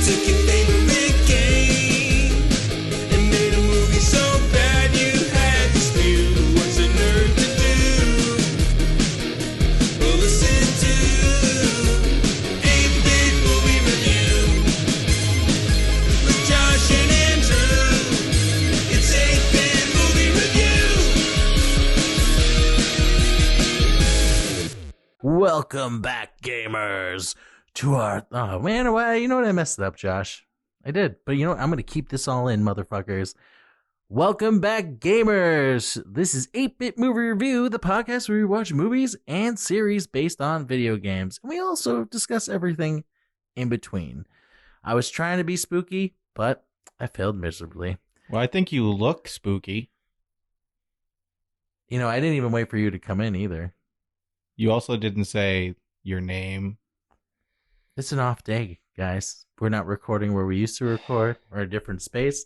took your favorite game and made a movie so bad you had to spew. What's a nerd to do? Well, listen to 8-Bit Movie Review with Josh and Andrew. It's 8-Bit Movie Review. Welcome back, gamers, to our... Oh, man, well, you know what? I messed it up, Josh. I did. But you know what? I'm going to keep this all in, motherfuckers. Welcome back, gamers. This is 8-Bit Movie Review, the podcast where we watch movies and series based on video games. And we also discuss everything in between. I was trying to be spooky, but I failed miserably. Well, I think you look spooky. You know, I didn't even wait for you to come in either. You also didn't say your name. It's an off day, guys. We're not recording where we used to record. We're in a different space.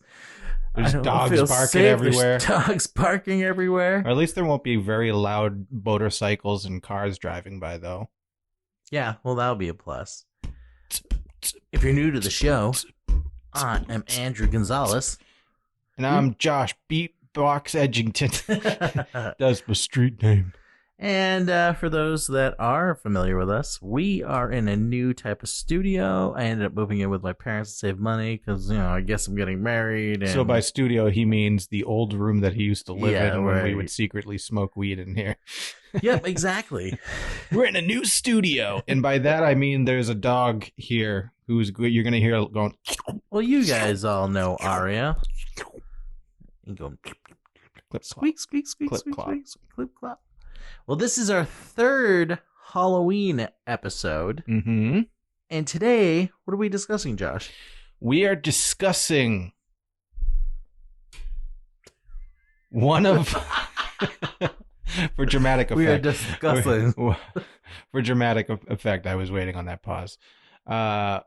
There's I don't dogs feel barking safe. everywhere. There's dogs barking everywhere. Or at least there won't be very loud motorcycles and cars driving by, though. Yeah, well, that'll be a plus. If you're new to the show, I am Andrew Gonzalez. And I'm Josh Beatbox Edgington. That's my street name. And for those that are familiar with us, we are in a new type of studio. I ended up moving in with my parents to save money because, you know, I guess I'm getting married. And... So by studio, he means the old room that he used to live in when we would secretly smoke weed in here. Yep, exactly. We're in a new studio. And by that, I mean there's a dog here who's you're going to hear going... Well, you guys all know Aria. And going... Clip, squeak, squeak, squeak, clip, squeak, clop. squeak, squeak, clip, clop. Well, this is our third Halloween episode. Mm-hmm. And today, what are we discussing, Josh? We are discussing one of... for dramatic effect. We are discussing. For dramatic effect, I was waiting on that pause.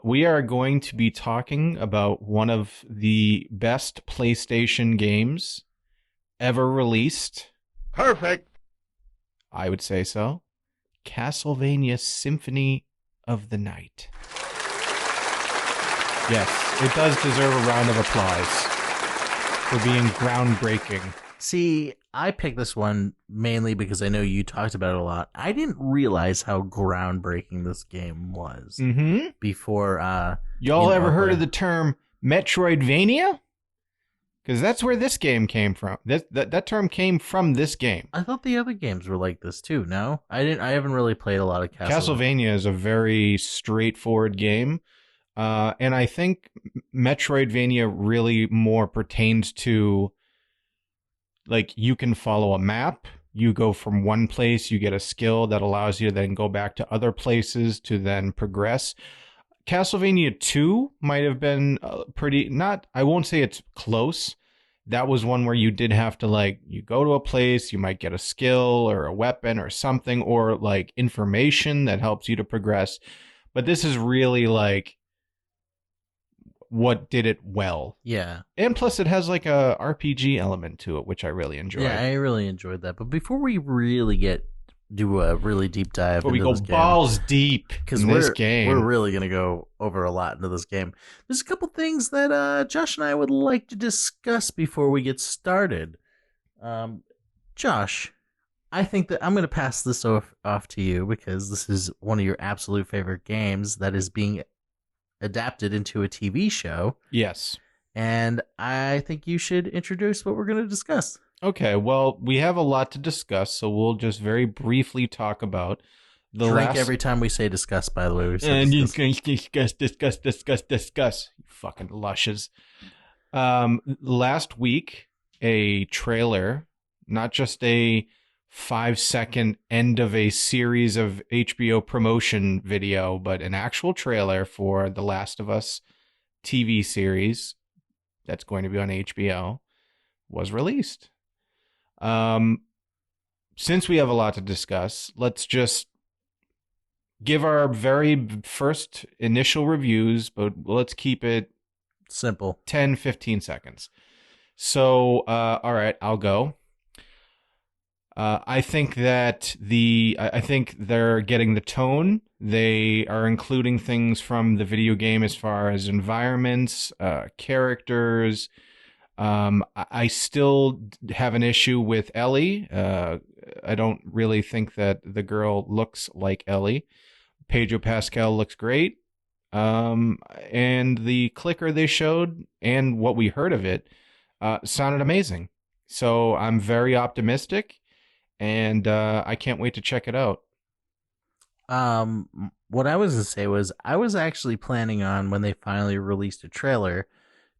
We are going to be talking about one of the best PlayStation games ever released. Perfect. I would say so. Castlevania Symphony of the Night. Yes, it does deserve a round of applause for being groundbreaking. See, I picked this one mainly because I know you talked about it a lot. I didn't realize how groundbreaking this game was before. Y'all ever heard of the term Metroidvania? Because that's where this game came from. That term came from this game. I thought the other games were like this too. No, I didn't. I haven't really played a lot of Castlevania. Castlevania is a very straightforward game, and I think Metroidvania really more pertains to, like, you can follow a map. You go from one place, you get a skill that allows you to then go back to other places to then progress. Castlevania 2 might have been pretty, not, I won't say it's close. That was one where you did have to, like, you go to a place, you might get a skill or a weapon or something, or like information that helps you to progress. But this is really like what did it well. Yeah. And plus it has like a RPG element to it, which I really enjoy. Yeah, I really enjoyed that. But before we really do a really deep dive but into we go this game, balls deep in this game. We're really going to go over a lot into this game. There's a couple things that Josh and I would like to discuss before we get started. Josh, I think that I'm going to pass this off to you because this is one of your absolute favorite games that is being adapted into a TV show. Yes. And I think you should introduce what we're going to discuss. Okay, well, we have a lot to discuss, so we'll just very briefly talk about the Drink every time we say discuss, by the way. We say and discuss. discuss. You fucking lushes. Last week, a trailer, not just a 5-second end of a series of HBO promotion video, but an actual trailer for The Last of Us TV series that's going to be on HBO was released. Since we have a lot to discuss, let's just give our very first initial reviews, but let's keep it simple. 10-15 seconds. So, all right, I'll go. I think that I think they're getting the tone They are including things from the video game as far as environments, characters. I still have an issue with Ellie. I don't really think that the girl looks like Ellie. Pedro Pascal looks great. And the clicker they showed and what we heard of it sounded amazing. So I'm very optimistic, and I can't wait to check it out. What I was gonna say was I was actually planning on, when they finally released a trailer,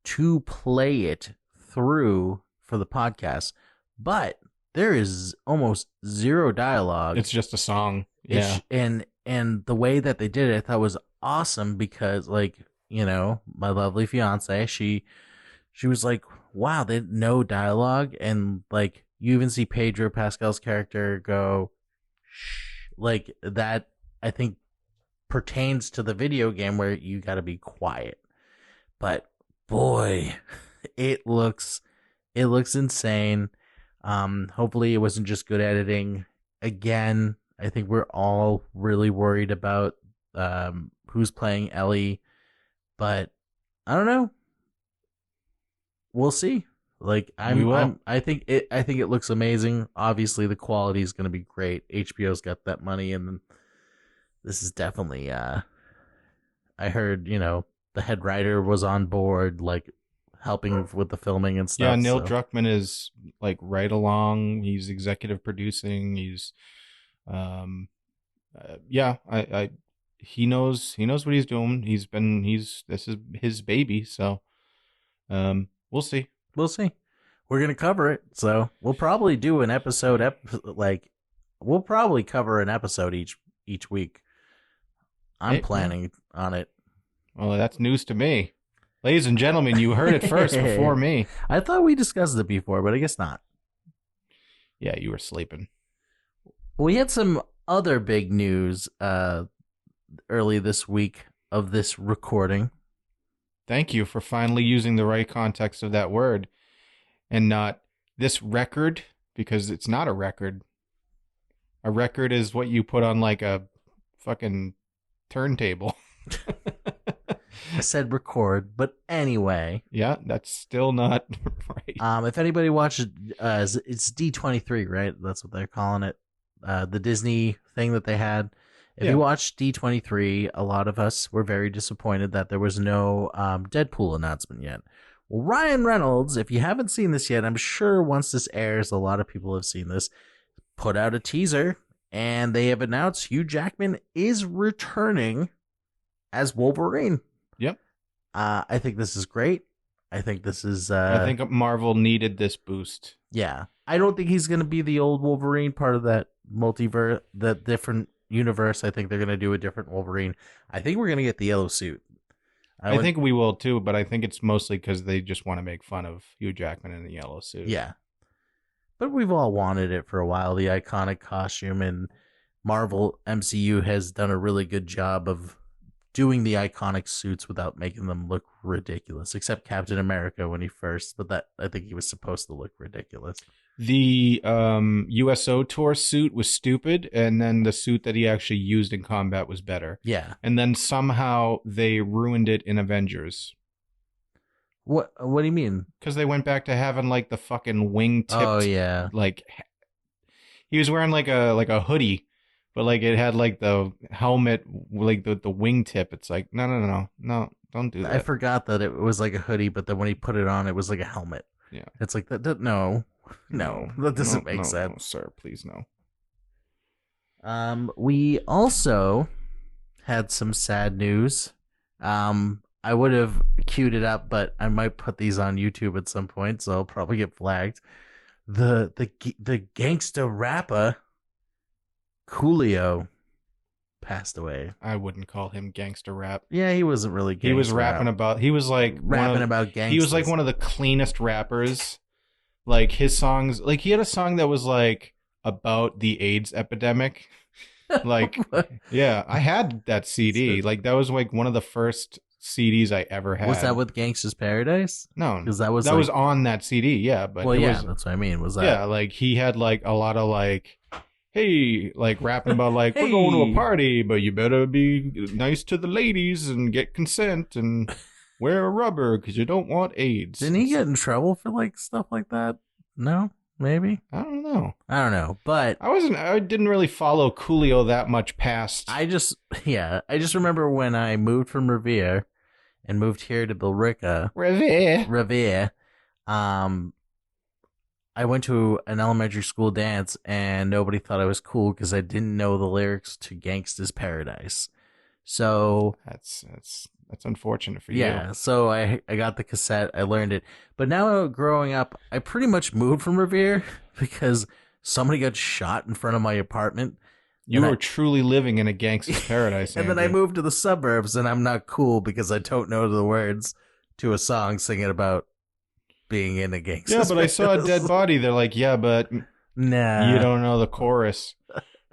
to play it through for the podcast, but there is almost zero dialogue. It's just a song. Yeah. And the way that they did it, I thought was awesome because, like, you know, my lovely fiance, she was like, wow, they had no dialogue, and like you even see Pedro Pascal's character go, shh, like that. I think pertains to the video game where you got to be quiet. But boy, it looks insane. Hopefully it wasn't just good editing. Again, I think we're all really worried about who's playing Ellie, but I don't know. We'll see. Like I think it looks amazing. Obviously the quality is going to be great. HBO's got that money, and this is definitely I heard, you know, the head writer was on board, like helping with the filming and stuff. Yeah, Neil Druckmann is like right along. He's executive producing. He's he knows what he's doing. This is his baby, so we'll see. We're gonna cover it, so we'll probably do an episode. We'll probably cover an episode each week. I'm planning on it. Well, that's news to me, ladies and gentlemen. You heard it first before me. I thought we discussed it before, but I guess not. Yeah, you were sleeping. We had some other big news early this week of this recording. Thank you for finally using the right context of that word and not this record, because it's not a record. A record is what you put on like a fucking turntable. I said record, but anyway. Yeah, that's still not right. If anybody watches, it's D23, right? That's what they're calling it. The Disney thing that they had. If you watched D23, a lot of us were very disappointed that there was no Deadpool announcement yet. Well, Ryan Reynolds, if you haven't seen this yet, I'm sure once this airs, a lot of people have seen this, put out a teaser, and they have announced Hugh Jackman is returning as Wolverine. Yep. I think this is great. I think this is... I think Marvel needed this boost. Yeah. I don't think he's going to be the old Wolverine, part of that multiverse, the different universe. I think they're going to do a different Wolverine. I think we're going to get the yellow suit. I think we will too, but I think it's mostly because they just want to make fun of Hugh Jackman in the yellow suit. Yeah. But we've all wanted it for a while, the iconic costume, and Marvel MCU has done a really good job of doing the iconic suits without making them look ridiculous, except Captain America when he first, but that I think he was supposed to look ridiculous. The USO tour suit was stupid, and then the suit that he actually used in combat was better. Yeah. And then somehow they ruined it in Avengers. What do you mean? Because they went back to having like the fucking wing-tipped. Oh yeah. Like he was wearing like a hoodie, but like it had like the helmet, like the wingtip. It's like no, don't do that. I forgot that it was like a hoodie, but then when he put it on, it was like a helmet. Yeah. It's like that no, that doesn't make sense. No, sir, please no. We also had some sad news. I would have queued it up, but I might put these on YouTube at some point, so I'll probably get flagged. The gangsta rapper Coolio passed away. I wouldn't call him gangster rap. Yeah, he wasn't really gangsta. He was rapping about. He was like rapping about gangsters. He was like one of the cleanest rappers. Like his songs, like he had a song that was like about the AIDS epidemic. Like, yeah, I had that CD. Like that was like one of the first CDs I ever had. Was that with Gangsta's Paradise? No, because that was on that CD. Yeah, but well, yeah, that's what I mean. Was that? Yeah, like he had like a lot of like hey, like rapping about like we're going to Hey. a party, but you better be nice to the ladies and get consent and wear a rubber because you don't want AIDS. Didn't he get in trouble for like stuff like that? No, maybe. I don't know. I don't know, but I didn't really follow Coolio that much past. I just remember when I moved from Revere and moved here to Billerica, Revere. I went to an elementary school dance and nobody thought I was cool because I didn't know the lyrics to Gangsta's Paradise. So That's unfortunate for yeah, you. so I got the cassette, I learned it. But now growing up, I pretty much moved from Revere because somebody got shot in front of my apartment. You And were truly living in a gangster's paradise, And then I Andrew. moved to the suburbs and I'm not cool because I don't know the words to a song singing about being in a gangster. Yeah, but I saw a dead body. They're like, yeah, but Nah. you don't know the chorus.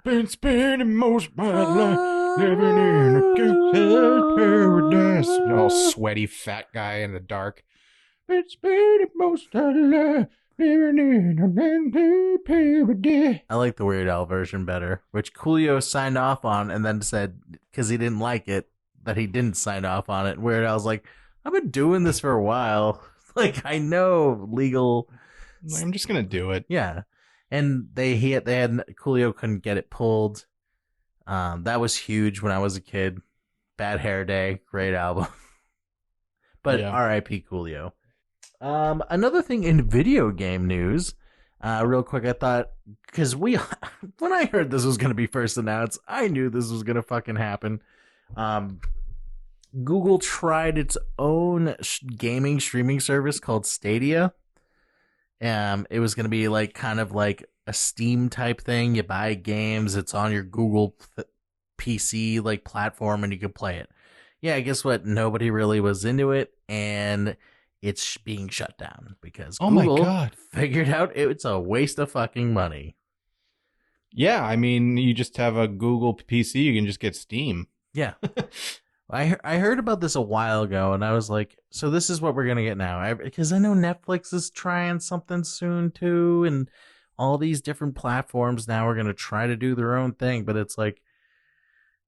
Been spending most of my life living in a gangster's paradise. All sweaty fat guy in the dark. Been spending most of my life living in a gangster's paradise. I like the Weird Al version better, which Coolio signed off on and then said, because he didn't like it, that he didn't sign off on it. Weird Al's like, I've been doing this for a while. Like, I know legal. Like, I'm just gonna do it. Yeah. And they had Coolio couldn't get it pulled. That was huge when I was a kid. Bad Hair Day, great album. But Yeah. R.I.P. Coolio. Another thing in video game news, real quick, I thought, because when I heard this was going to be first announced, I knew this was going to fucking happen. Google tried its own gaming streaming service called Stadia. It was going to be like kind of like a Steam type thing. You buy games, it's on your Google PC like platform, and you can play it. Yeah, guess what? Nobody really was into it, and it's being shut down because Oh my Google God. figured out it's a waste of fucking money. Yeah, I mean, you just have a Google PC, you can just get Steam. Yeah. I heard about this a while ago, and I was like, so this is what we're going to get now. Because I know Netflix is trying something soon, too, and all these different platforms now are going to try to do their own thing, but it's like,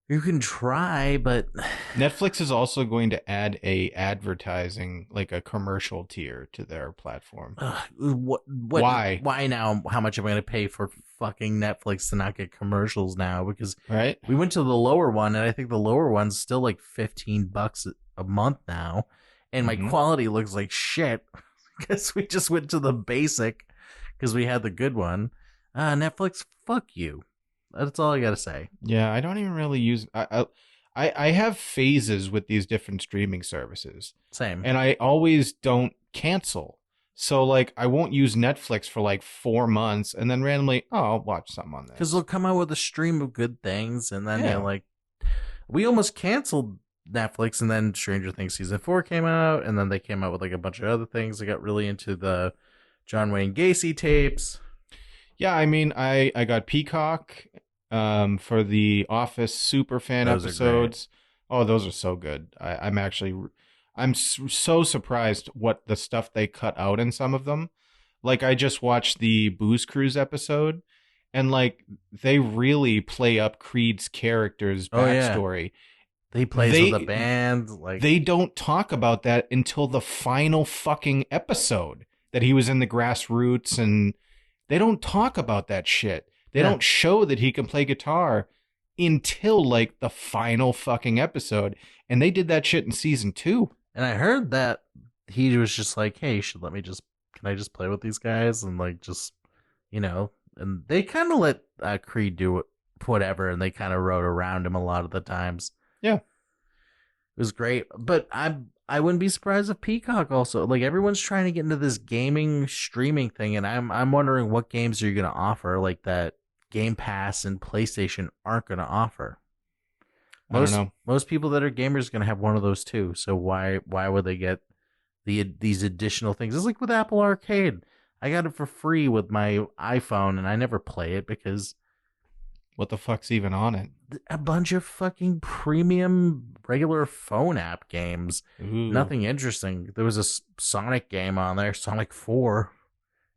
you can try, but Netflix is also going to add a advertising, like a commercial tier to their platform. what? Why? Why now? How much am I going to pay for fucking Netflix to not get commercials now? Because Right? we went to the lower one, and I think the lower one's still like $15 a month now, and my Mhm. quality looks like shit. Because we just went to the basic because we had the good one. Netflix, fuck you. That's all I gotta say. Yeah, I don't even really use. I have phases with these different streaming services, Same. and I always don't cancel. So like, I won't use Netflix for like 4 months, and then randomly, oh, I'll watch something on this. Because they'll come out with a stream of good things, and then Yeah. you're like, we almost canceled Netflix, and then Stranger Things season 4 came out, and then they came out with like a bunch of other things. I got really into the John Wayne Gacy tapes. Yeah, I mean, I got Peacock for the Office super fan Those are episodes. Oh, those are so good. I'm so surprised what the stuff they cut out in some of them. Like, I just watched the Booze Cruise episode, and like, they really play up Creed's character's Oh, yeah. backstory. They plays with a band. Like They don't talk about that until the final fucking episode, that he was in the Grassroots, and they don't talk about that shit. They Yeah. don't show that he can play guitar until like the final fucking episode. And they did that shit in season 2. And I heard that he was just like, hey, can I just play with these guys? And like, just, and they kind of let Creed do whatever, and they kind of wrote around him a lot of the times. Yeah. It was great. But I wouldn't be surprised if Peacock also, like, everyone's trying to get into this gaming streaming thing. And I'm wondering what games are you going to offer, like that Game Pass and PlayStation aren't going to offer. I don't know. Most people that are gamers are going to have one of those too. So why would they get these additional things? It's like with Apple Arcade. I got it for free with my iPhone, and I never play it because What the fuck's even on it? a bunch of fucking premium regular phone app games. Ooh. Nothing interesting. There was a Sonic game on there, Sonic 4,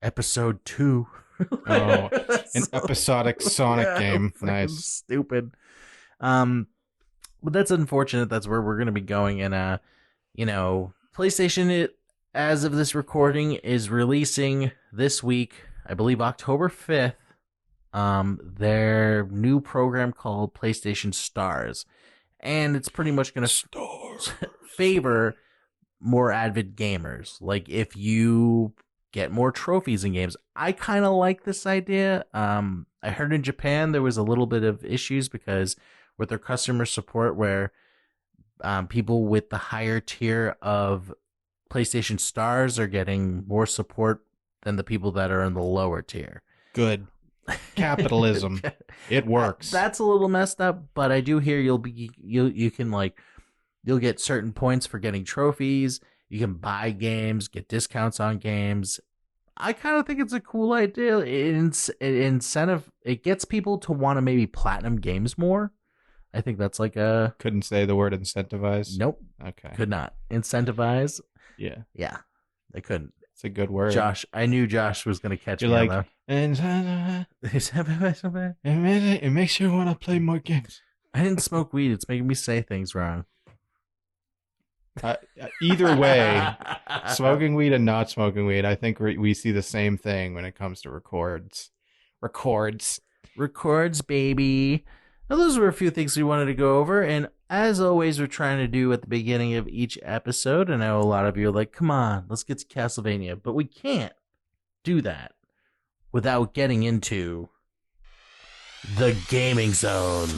Episode 2. Oh, That's an so- episodic Sonic Yeah, game. fucking Nice. stupid. But that's unfortunate. That's where we're going to be going. And, PlayStation, as of this recording, is releasing this week, I believe October 5th, their new program called PlayStation Stars. And it's pretty much going to favor more avid gamers. Like, if you get more trophies in games, I kind of like this idea. I heard in Japan there was a little bit of issues because with their customer support where people with the higher tier of PlayStation Stars are getting more support than the people that are in the lower tier. Good. Capitalism. It works. That's a little messed up, but I do hear you'll get certain points for getting trophies. You can buy games, get discounts on games. I kind of think it's a cool idea. It gets people to want to maybe platinum games more. I think that's like a... Couldn't say the word incentivize. Nope. Okay. Could not. Incentivize. Yeah. Yeah. I couldn't. It's a good word. Josh, I knew Josh was going to catch You're me like, on and that. it makes you want to play more games. I didn't smoke weed. It's making me say things wrong. Either way, smoking weed and not smoking weed, I think we see the same thing when it comes to records. Records, baby. Now, those were a few things we wanted to go over, and as always, we're trying to do at the beginning of each episode. And I know a lot of you are like, "Come on, let's get to Castlevania," but we can't do that without getting into the gaming zone.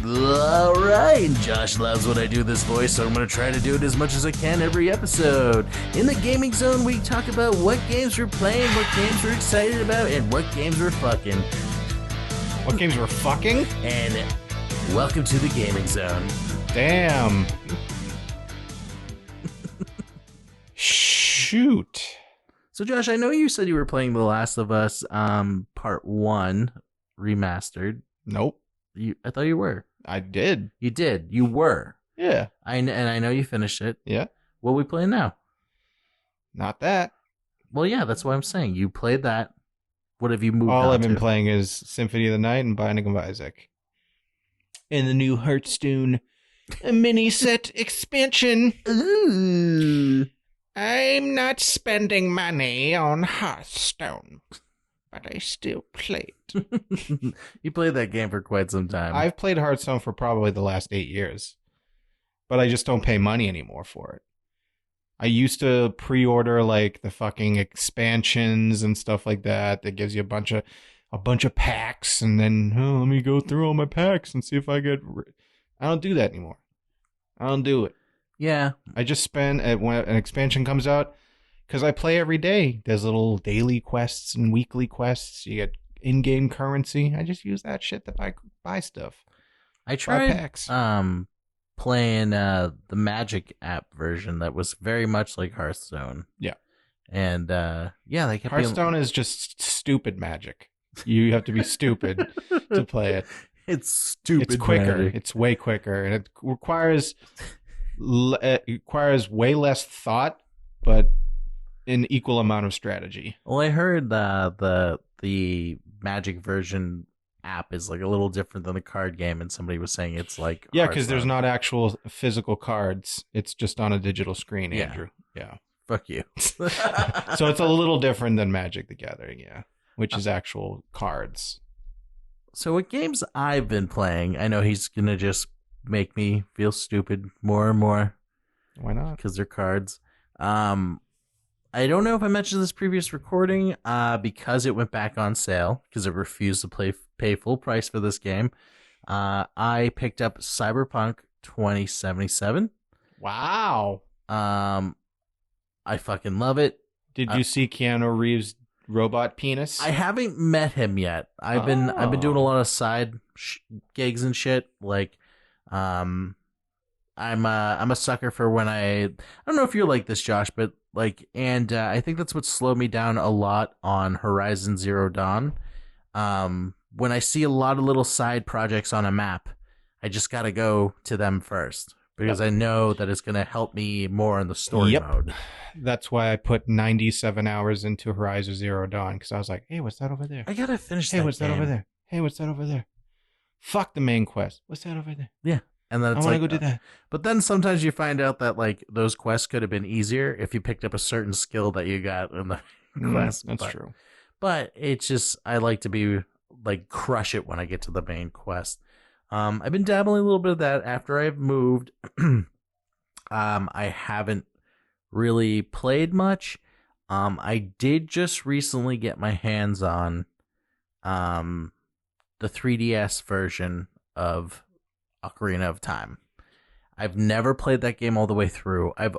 All right, Josh loves when I do this voice, so I'm going to try to do it as much as I can every episode. In the gaming zone, we talk about what games we're playing, what games we're excited about, and what games we're fucking. What games we're fucking? And welcome to the gaming zone. Damn. Shoot. So, Josh, I know you said you were playing The Last of Us Part 1 remastered. Nope. I thought you were. I did. You did. You were. Yeah. And I know you finished it. Yeah. What are we playing now? Not that. Well, yeah, that's what I'm saying. You played that. What have you moved on All I've been to? playing is Symphony of the Night and Binding of Isaac. And the new Hearthstone mini set expansion. Ooh. I'm not spending money on Hearthstone, but I still play it. You played that game for quite some time. I've played Hearthstone for probably the last 8 years, but I just don't pay money anymore for it. I used to pre-order like the fucking expansions and stuff like that. That gives you a bunch of packs, and then let me go through all my packs and see if I get. I don't do that anymore. I don't do it. Yeah. I just spend when an expansion comes out because I play every day. There's little daily quests and weekly quests. You get in-game currency. I just use that shit to buy stuff. I tried packs. playing the Magic app version that was very much like Hearthstone. Yeah. And yeah, they kept Hearthstone is just stupid Magic. You have to be stupid to play it. It's stupid. It's quicker. Magic. It's way quicker, and it requires way less thought, but an equal amount of strategy. Well, I heard the Magic version app is like a little different than the card game, and somebody was saying it's like Yeah, because there's Hearthstone. not actual physical cards. It's just on a digital screen, Yeah. Andrew. Yeah. Fuck you. So it's a little different than Magic the Gathering, yeah, which is actual cards. So what games I've been playing, I know he's going to just make me feel stupid more and more Why not? because they're cards. I don't know if I mentioned this previous recording because it went back on sale because I refused to pay full price for this game. I picked up Cyberpunk 2077. Wow. I fucking love it. Did you see Keanu Reeves' robot penis? I haven't met him yet. I've been doing a lot of side gigs and shit. Like, I'm a sucker for when I don't know if you're like this, Josh, but like, and I think that's what slowed me down a lot on Horizon Zero Dawn. When I see a lot of little side projects on a map, I just gotta go to them first because I know that it's going to help me more in the story mode. That's why I put 97 hours into Horizon Zero Dawn, because I was like, hey, what's that over there? I got to finish Hey, that what's that over there? Hey, what's that over there? Fuck the main quest. What's that over there? Yeah. And then I it's want to like, go do that. but then sometimes you find out that like those quests could have been easier if you picked up a certain skill that you got in the quest. That's true. But it's just, I like to be like crush it when I get to the main quest. I've been dabbling a little bit of that after I've moved. I haven't really played much. I did just recently get my hands on the 3DS version of Ocarina of Time. I've never played that game all the way through. I've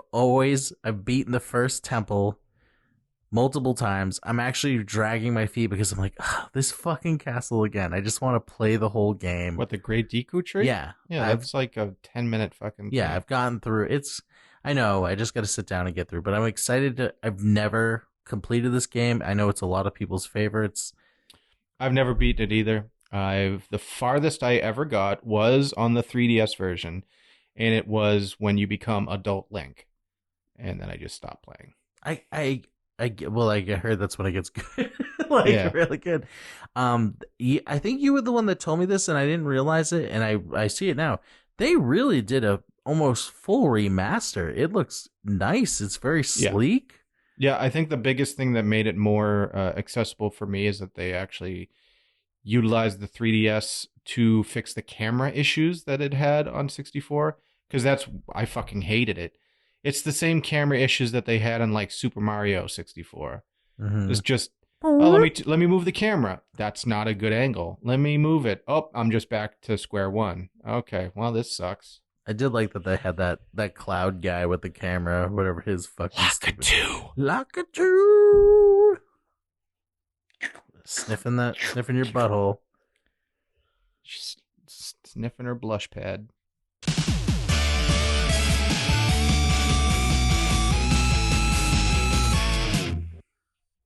beaten the first temple multiple times. I'm actually dragging my feet because I'm like, this fucking castle again. I just want to play the whole game. What, the Great Deku Tree? Yeah. Yeah, that's like a 10-minute fucking thing. Yeah, I've gotten through. I know, I just got to sit down and get through, but I'm excited I've never completed this game. I know it's a lot of people's favorites. I've never beaten it either. The farthest I ever got was on the 3DS version, and it was when you become adult Link, and then I just stopped playing. I heard that's when it gets good, really good. I think you were the one that told me this, and I didn't realize it, and I see it now. They really did a almost full remaster. It looks nice. It's very sleek. Yeah, I think the biggest thing that made it more accessible for me is that they actually utilized the 3DS to fix the camera issues that it had on 64, because I fucking hated it. It's the same camera issues that they had on like Super Mario 64. Mm-hmm. It's just, let me move the camera. That's not a good angle. Let me move it. Oh, I'm just back to square one. Okay, well, this sucks. I did like that they had that cloud guy with the camera, whatever his fucking Lakitu. Sniffing your butthole. Just sniffing her blush pad.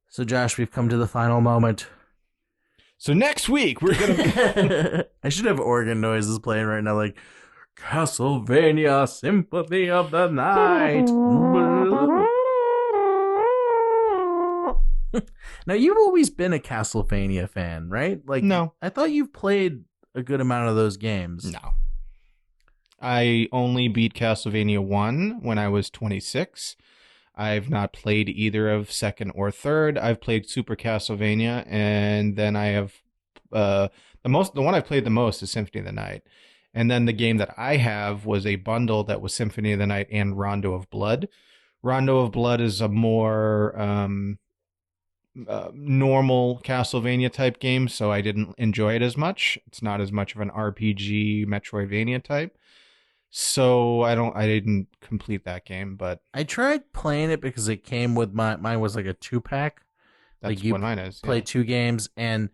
So, Josh, we've come to the final moment. So next week we're gonna. I should have organ noises playing right now, like Castlevania Symphony of the Night. Now, you've always been a Castlevania fan, right? Like, no, I thought you've played a good amount of those games. No, I only beat Castlevania 1 when I was 26. I've not played either of second or third. I've played Super Castlevania, and then I have the one I've played the most is Symphony of the Night. And then the game that I have was a bundle that was Symphony of the Night and Rondo of Blood. Rondo of Blood is a more normal Castlevania type game, so I didn't enjoy it as much. It's not as much of an RPG Metroidvania type. So I didn't complete that game, but I tried playing it because it came with mine was like a 2-pack. That's like you what mine is. Play 2 games, and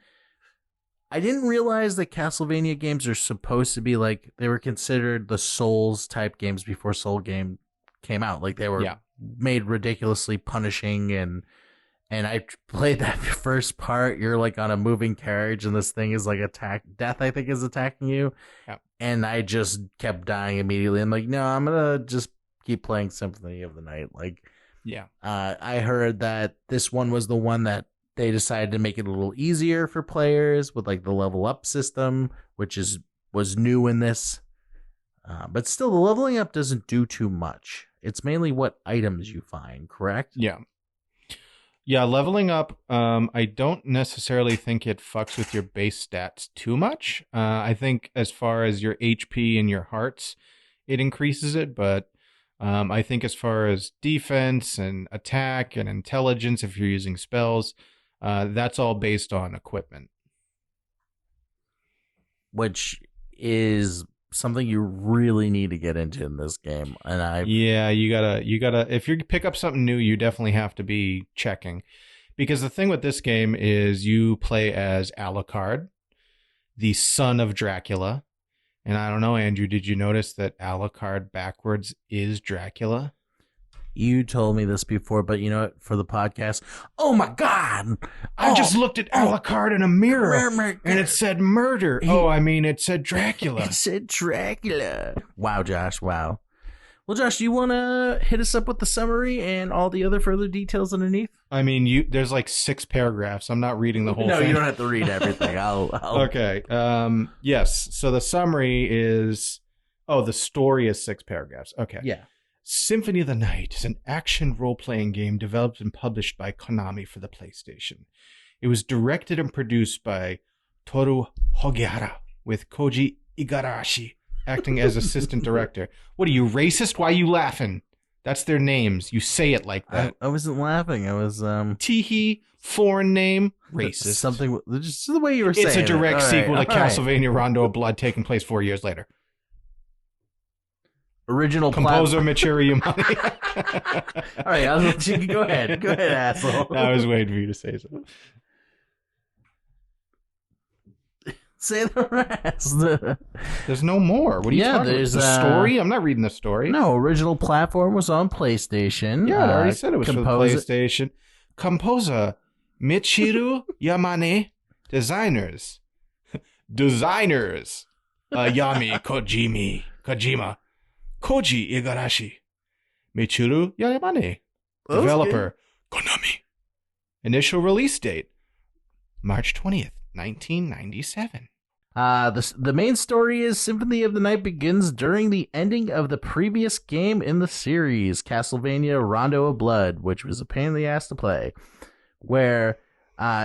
I didn't realize that Castlevania games are supposed to be like, they were considered the Souls type games before Soul game came out. Like they were made ridiculously punishing, and I played that first part. You're like on a moving carriage, and this thing is like death, I think, is attacking you. Yep. And I just kept dying immediately. I'm like, no, I'm gonna just keep playing Symphony of the Night. Like, I heard that this one was the one that they decided to make it a little easier for players with like the level up system, which was new in this. But still, the leveling up doesn't do too much. It's mainly what items you find, correct? Yeah. Yeah, leveling up, I don't necessarily think it fucks with your base stats too much. I think as far as your HP and your hearts, it increases it. But I think as far as defense and attack and intelligence, if you're using spells, that's all based on equipment. Which is something you really need to get into in this game. And you gotta if you pick up something new, you definitely have to be checking, because the thing with this game is you play as Alucard, the son of Dracula. And I don't know, Andrew, did you notice that Alucard backwards is Dracula? You told me this before, but you know what? For the podcast, oh my God! I just looked at Alucard in a mirror, and it said murder. It said Dracula. It said Dracula. Wow, Josh, wow. Well, Josh, you want to hit us up with the summary and all the other further details underneath? I mean, there's like 6 paragraphs. I'm not reading the whole No, thing. you don't have to read everything. I'll... Okay. Yes. So the summary is... Oh, the story is 6 paragraphs. Okay. Yeah. Symphony of the Night is an action role-playing game developed and published by Konami for the PlayStation. It was directed and produced by Toru Hogyara, with Koji Igarashi acting as assistant director. What are you, racist? Why are you laughing? That's their names. You say it like that. I wasn't laughing. I was Teehee, foreign name, racist. Something just the way you were saying. It's a direct All sequel right, to Castlevania Rondo of Blood, taking place 4 years later. Original composer Michiru Yamane. All right, you can go ahead. Go ahead, asshole. I was waiting for you to say something. Say the rest. There's no more. What are you talking about? There's The story? I'm not reading the story. No, original platform was on PlayStation. Yeah, I already said it was for the PlayStation. Composer Michiru Yamane. Designers. Yami Kojima. Koji Igarashi. Michiru Yamane. Developer Konami. Initial release date March 20th, 1997. The main story is Symphony of the Night begins during the ending of the previous game in the series, Castlevania Rondo of Blood, which was a pain in the ass to play. Where,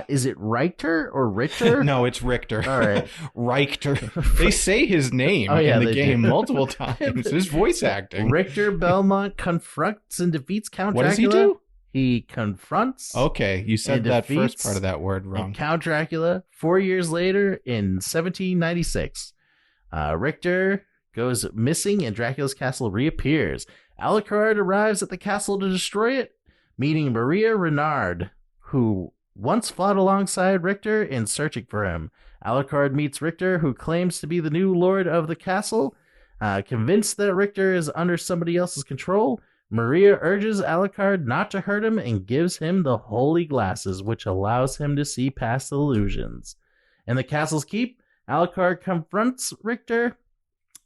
is it Richter or Richter? No, it's Richter. All right. Richter. They say his name in the game multiple times. His voice acting. Richter Belmont confronts and defeats Count Dracula. What does he do? He confronts. Okay, you said that first part of that word wrong. Count Dracula 4 years later in 1796. Richter goes missing and Dracula's castle reappears. Alucard arrives at the castle to destroy it, meeting Maria Renard, who once fought alongside Richter in searching for him. Alucard meets Richter, who claims to be the new lord of the castle. Convinced that Richter is under somebody else's control, Maria urges Alucard not to hurt him and gives him the holy glasses, which allows him to see past illusions. In the castle's keep, Alucard confronts Richter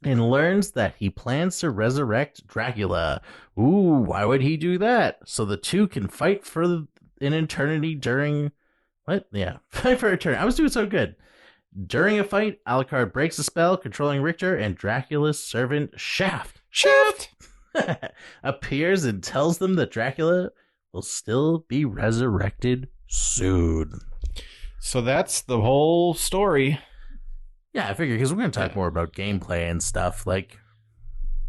and learns that he plans to resurrect Dracula. Ooh, why would he do that? So the two can fight for an eternity during... What? Yeah, fight for eternity. I was doing so good. During a fight, Alucard breaks a spell controlling Richter, and Dracula's servant Shaft appears and tells them that Dracula will still be resurrected soon. So that's the whole story. Yeah, I figure because we're going to talk more about gameplay and stuff, like,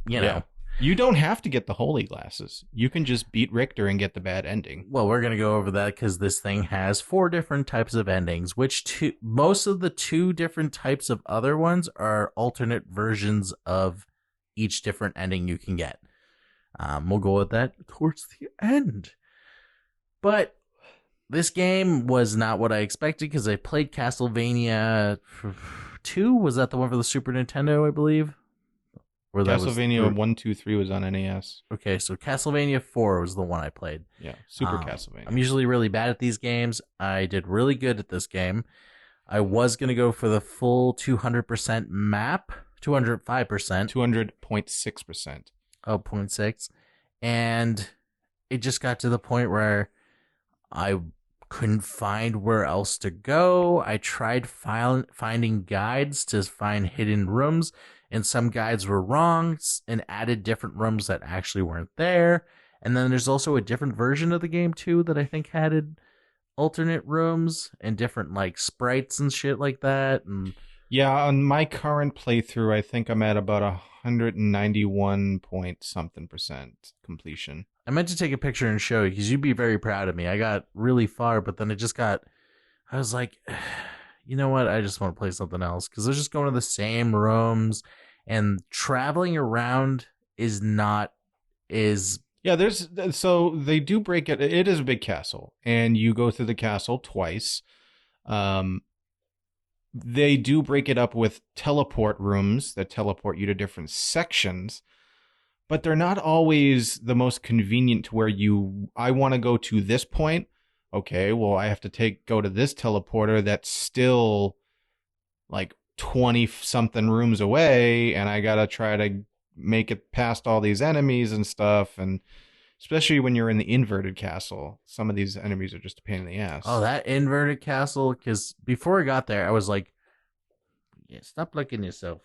you know. You don't have to get the holy glasses. You can just beat Richter and get the bad ending. Well, we're going to go over that because this thing has 4 different types of endings, which most of the 2 different types of other ones are alternate versions of each different ending you can get. We'll go with that towards the end. But this game was not what I expected because I played Castlevania 2. Was that the one for the Super Nintendo, I believe? Or Castlevania 1, 2, 3 was on NES. Okay, so Castlevania 4 was the one I played. Yeah, Super Castlevania. I'm usually really bad at these games. I did really good at this game. I was going to go for the full 200% map, 205%. 200.6%. Oh, 0.6. And it just got to the point where I couldn't find where else to go. I tried finding guides to find hidden rooms, and some guides were wrong and added different rooms that actually weren't there. And then there's also a different version of the game, too, that I think had alternate rooms and different, like, sprites and shit like that. And yeah, on my current playthrough, I think I'm at about 191 point something % completion. I meant to take a picture and show you because you'd be very proud of me. I got really far, but then I was like, you know what? I just want to play something else because I was just going to the same rooms and traveling around is not as... Yeah, so they do break it. It is a big castle and you go through the castle twice. They do break it up with teleport rooms that teleport you to different sections, but they're not always the most convenient to where I want to go to this point. Okay, well, I have to go to this teleporter that's still like 20 something rooms away, and I got to try to make it past all these enemies and stuff. And especially when you're in the inverted castle, some of these enemies are just a pain in the ass. Oh, that inverted castle, because before I got there, I was like, yeah, stop licking yourself.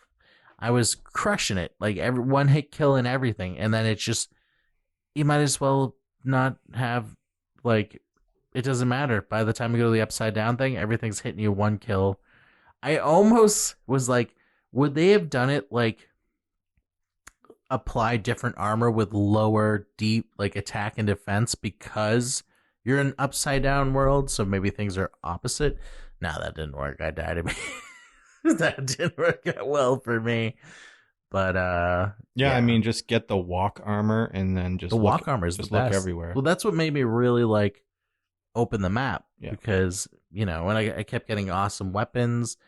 I was crushing it, like every one hit kill and everything, and then it's just, you might as well not have, like, it doesn't matter. By the time you go to the upside down thing, everything's hitting you one kill. I almost was like, would they have done it like apply different armor with lower deep like attack and defense because you're in an upside down world, so maybe things are opposite? No, that didn't work. I died. That didn't work out well for me. But yeah, I mean, just get the walk armor and then just the walk armor is just the best. look everywhere. Well, that's what made me really like open the map, Yeah. because when I kept getting awesome weapons,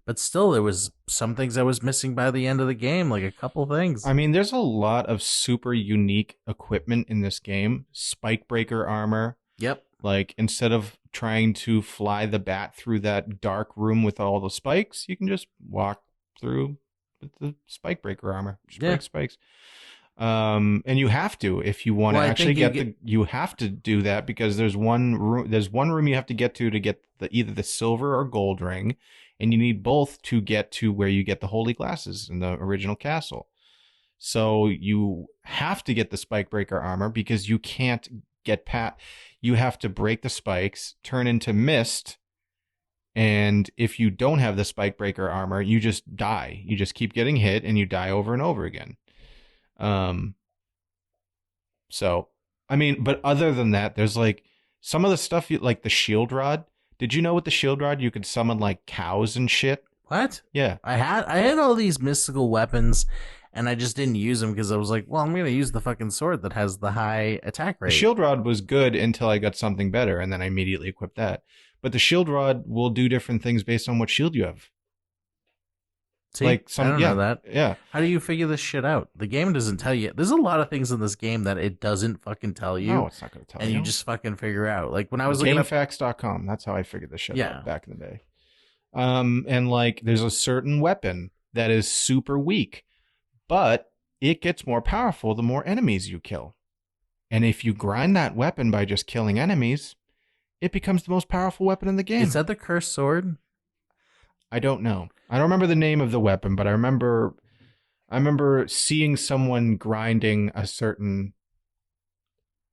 but still there was some things I was missing by the end of the game, like a couple things. I mean, there's a lot of super unique equipment in this game. Spike breaker armor. Yep. Like, instead of trying to fly the bat through that dark room with all the spikes, you can just walk through with the spike breaker armor. Just break spikes. And you have to, if you want to actually you have to do that, because there's one room you have to get either the silver or gold ring, and you need both to get to where you get the holy glasses in the original castle. So you have to get the spike breaker armor, because you can't get past. You have to break the spikes, turn into mist, and if you don't have the spike breaker armor, you just die. You just keep getting hit, and you die over and over again. So, I mean, but other than that, there's like some of the stuff like the shield rod. Did you know with the shield rod you could summon like cows and shit? What? Yeah. I had all these mystical weapons, and I just didn't use them because I was like, well, I'm going to use the fucking sword that has the high attack rate. The shield rod was good until I got something better, and then I immediately equipped that. But the shield rod will do different things based on what shield you have. See, like I don't know that. Yeah. How do you figure this shit out? The game doesn't tell you. There's a lot of things in this game that it doesn't fucking tell you. No, it's not going to tell you. And you just fucking figure out. Like when I was looking up GameFAQs.com, that's how I figured this shit out back in the day. And like there's a certain weapon that is super weak, but it gets more powerful the more enemies you kill. And if you grind that weapon by just killing enemies, it becomes the most powerful weapon in the game. Is that the cursed sword? I don't know. I don't remember the name of the weapon, but I remember seeing someone grinding a certain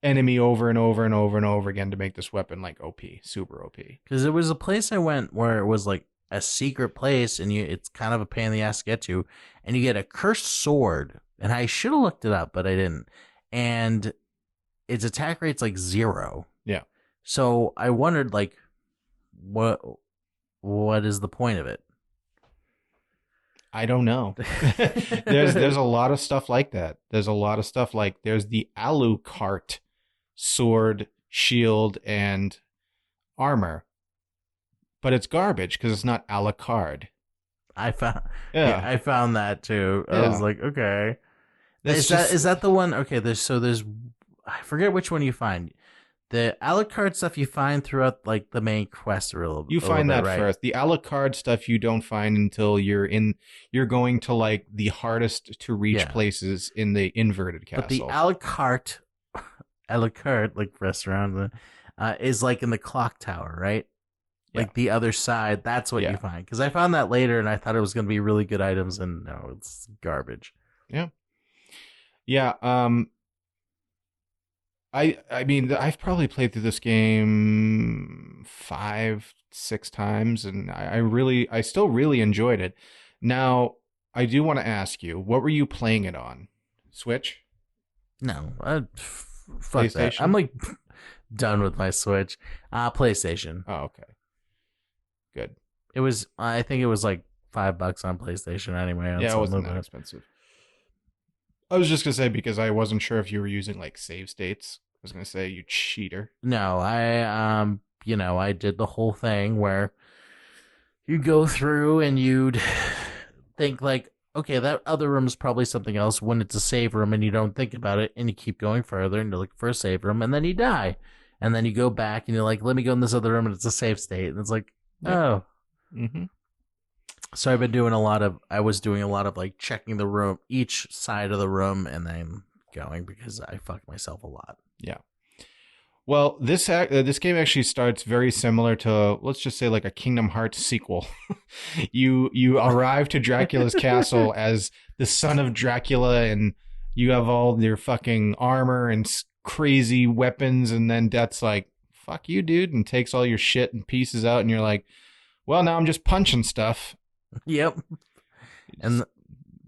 enemy over and over and over and over again to make this weapon like OP, super OP. Because there was a place I went where it was like a secret place, and it's kind of a pain in the ass to get to, and you get a cursed sword, and I should have looked it up, but I didn't. And its attack rate's like 0. Yeah. So I wondered, like, what is the point of it? I don't know. There's a lot of stuff like that. There's a lot of stuff like there's the Alucard sword, shield, and armor, but it's garbage because it's not a la carte. I found that too. I was like, okay, is that the one? Okay, there's I forget which one you find. The a la carte stuff you find throughout like the main quest a little. You find that right? First. The a la carte stuff you don't find until you're going to like the hardest to reach places in the inverted castle. But the a la carte like restaurant is like in the clock tower, right? Like the other side. That's what you find. Because I found that later, and I thought it was going to be really good items, and no, it's garbage. Yeah. Yeah. I mean, I've probably played through this game 5-6 times, and I still really enjoyed it. Now, I do want to ask you, what were you playing it on? Switch? No, fuck that. I'm like done with my Switch. PlayStation. Oh, okay. Good. It was. I think it was like $5 on PlayStation anyway. Yeah, it wasn't that expensive. I was just going to say, because I wasn't sure if you were using like save states. I was going to say, you cheater. No, I did the whole thing where you go through and you'd think like, okay, that other room's probably something else when it's a save room, and you don't think about it, and you keep going further and you look for a save room, and then you die. And then you go back and you're like, let me go in this other room, and it's a save state. And it's like, oh. Mm-hmm. So I was doing a lot of like checking the room, each side of the room, and then going because I fucked myself a lot. Yeah. Well, this game actually starts very similar to, let's just say, like a Kingdom Hearts sequel. You arrive to Dracula's castle as the son of Dracula, and you have all your fucking armor and crazy weapons, and then Death's like, "Fuck you, dude," and takes all your shit and pieces out, and you're like, "Well, now I'm just punching stuff." Yep. And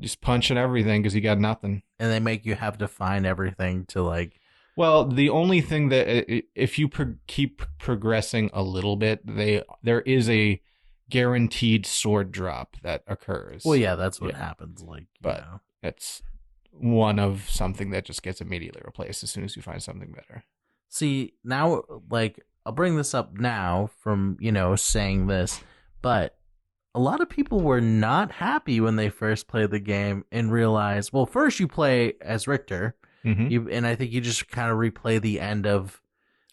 Just punching everything because you got nothing. and they make you have to find everything to like. Well, the only thing that if you keep progressing a little bit, there is a guaranteed sword drop that occurs. Well, yeah, that's what Yeah. happens. Like, But it's one of something that just gets immediately replaced as soon as you find something better. see now, like I'll bring this up now from saying this, but a lot of people were not happy when they first played the game and realized, well, first you play as Richter. Mm-hmm. And I think you just kind of replay the end of.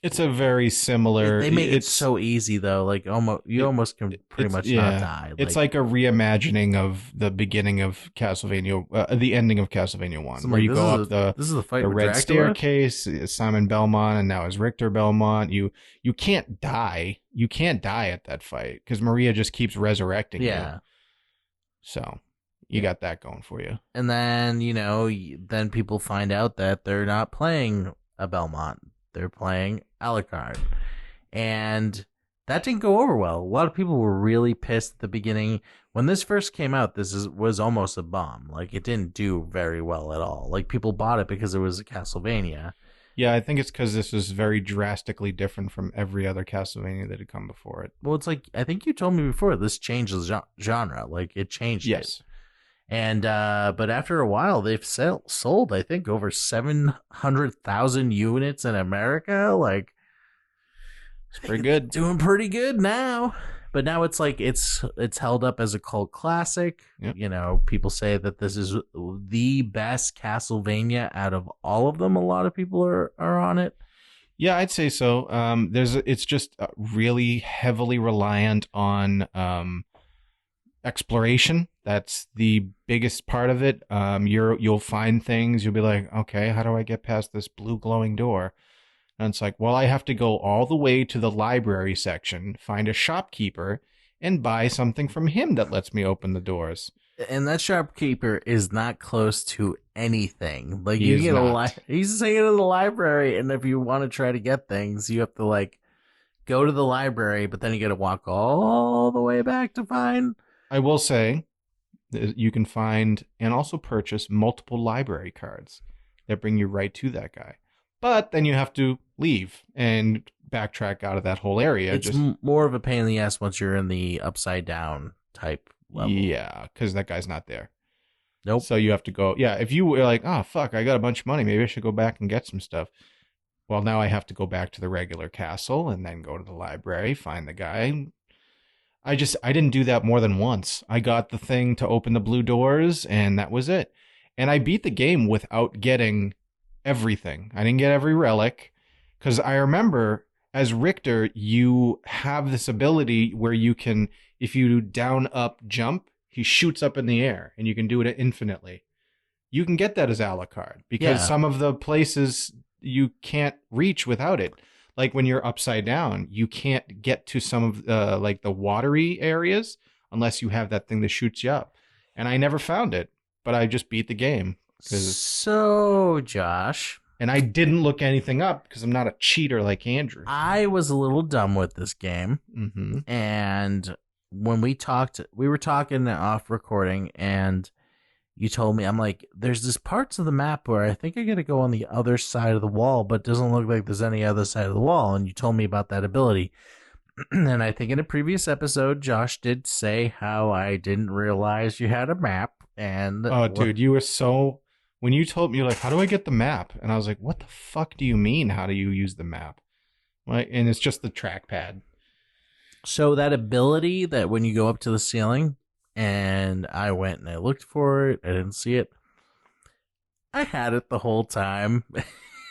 It's a very similar. They make it so easy though. Like almost can pretty much not die. It's like a reimagining of the beginning of Castlevania, the ending of Castlevania 1, where you go up this is the fight the with red Dracula? staircase. Simon Belmont, and now is Richter Belmont. You can't die. You can't die at that fight because Maria just keeps resurrecting Yeah. you. So you got that going for you. And then, then people find out that they're not playing a Belmont. They're playing Alucard. And that didn't go over well. A lot of people were really pissed at the beginning. When this first came out, was almost a bomb. Like, it didn't do very well at all. Like, people bought it because it was a Castlevania. Yeah, I think it's because this was very drastically different from every other Castlevania that had come before it. Well, it's like, I think you told me before, this changed the genre. Like, it changed it. And but after a while, they've sold, I think, over 700,000 units in America. Like, It's pretty good. Doing pretty good now. But now it's like it's held up as a cult classic. Yep. People say that this is the best Castlevania out of all of them. A lot of people are on it. Yeah, I'd say so. It's just really heavily reliant on exploration. That's the biggest part of it. You'll find things. You'll be like, okay, how do I get past this blue glowing door? And it's like, well, I have to go all the way to the library section, find a shopkeeper, and buy something from him that lets me open the doors. And that shopkeeper is not close to anything. Like, you get he's saying in the library, and if you want to try to get things, you have to like go to the library, but then you got to walk all the way back to find. I will say that you can find and also purchase multiple library cards that bring you right to that guy. But then you have to leave and backtrack out of that whole area. It's more of a pain in the ass once you're in the upside down type level. Yeah, because that guy's not there. Nope. So you have to go. Yeah, if you were like, oh, fuck, I got a bunch of money. Maybe I should go back and get some stuff. Well, now I have to go back to the regular castle and then go to the library, find the guy. I didn't do that more than once. I got the thing to open the blue doors, and that was it. And I beat the game without getting everything. I didn't get every relic, because I remember as Richter, you have this ability where you can, if you down, up, jump, he shoots up in the air, and you can do it infinitely. You can get that as Alucard, because some of the places you can't reach without it. Like when you're upside down, you can't get to some of like the watery areas unless you have that thing that shoots you up. And I never found it, but I just beat the game. So, Josh. And I didn't look anything up because I'm not a cheater like Andrew. I was a little dumb with this game. Mm-hmm. And when we were talking off recording, and you told me, I'm like, there's this parts of the map where I think I got to go on the other side of the wall, but it doesn't look like there's any other side of the wall. And you told me about that ability. And I think in a previous episode, Josh did say how I didn't realize you had a map. And dude, you were so... When you told me, you're like, how do I get the map? And I was like, what the fuck do you mean? How do you use the map? Right? And it's just the trackpad. So that ability that when you go up to the ceiling, and I went and I looked for it, I didn't see it. I had it the whole time.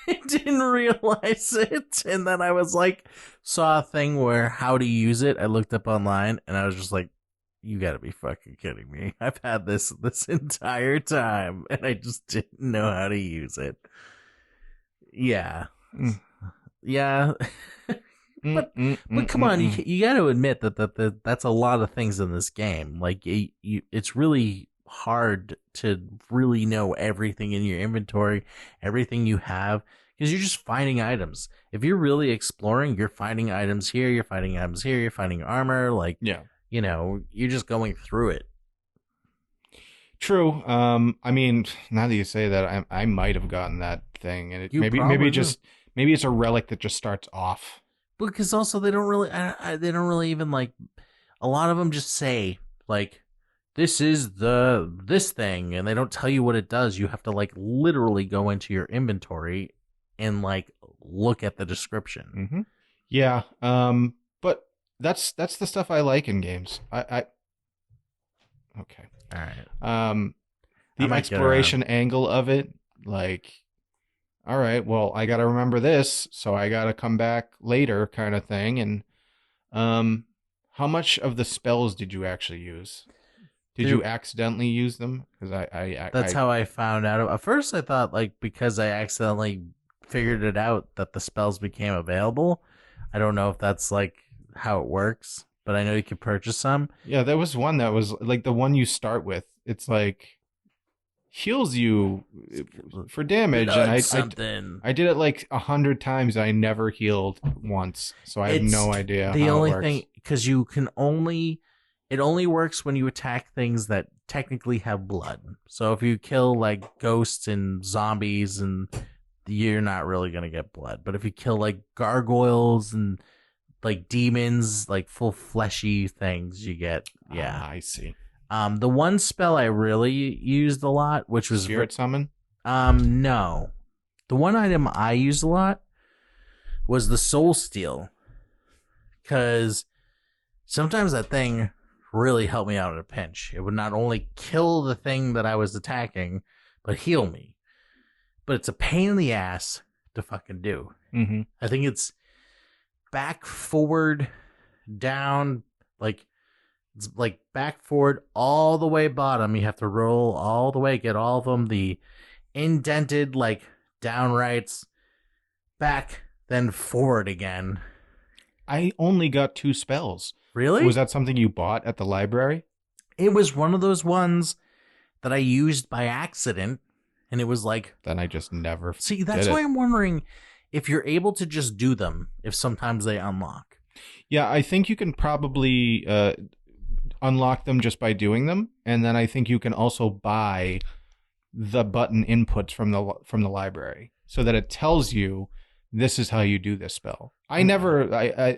I didn't realize it. And then I was like, saw a thing where how to use it. I looked up online, and I was just like, You gotta be fucking kidding me. I've had this entire time and I just didn't know how to use it. Yeah. Mm. Yeah. But come on, you got to admit that that's a lot of things in this game. Like it's really hard to really know everything in your inventory, everything you have, because you're just finding items. If you're really exploring, you're finding items here, you're finding items here, you're finding armor. Like, Yeah. you know, you're just going through it. True. I mean, now that you say that, I might have gotten that thing, and maybe it's a relic that just starts off. Because also they don't really even like, a lot of them just say like, this is this thing, and they don't tell you what it does. You have to like literally go into your inventory and like look at the description. Mm-hmm. Yeah. But that's the stuff I like in games. Okay. All right. The exploration angle of it, like, all right, well, I got to remember this, so I got to come back later kind of thing. And how much of the spells did you actually use? Did you accidentally use them? Because that's how I found out. At first, I thought, like, because I accidentally figured it out that the spells became available. I don't know if that's, like, how it works, but I know you can purchase some. Yeah, there was one that was, like, the one you start with. It's, like, heals you for damage, and I did it like 100 times and I never healed once, so I have no idea the how only it works. thing, because it only works when you attack things that technically have blood. So if you kill like ghosts and zombies, and you're not really gonna get blood, but if you kill like gargoyles and like demons, like full fleshy things, you get. I see. The one spell I really used a lot, which was Spirit Summon? No. The one item I used a lot was the Soul Steal. Because sometimes that thing really helped me out in a pinch. It would not only kill the thing that I was attacking, but heal me. But it's a pain in the ass to fucking do. Mm-hmm. I think it's back, forward, down, like... It's like back, forward, all the way bottom. You have to roll all the way, get all of them. The indented, like, down rights, back, then forward again. I only got 2 spells. Really? Was that something you bought at the library? It was one of those ones that I used by accident, and it was like... Then I just never See, that's why I'm wondering if you're able to just do them, if sometimes they unlock. Yeah, I think you can probably... unlock them just by doing them, and then I think you can also buy the button inputs from the library so that it tells you this is how you do this spell. I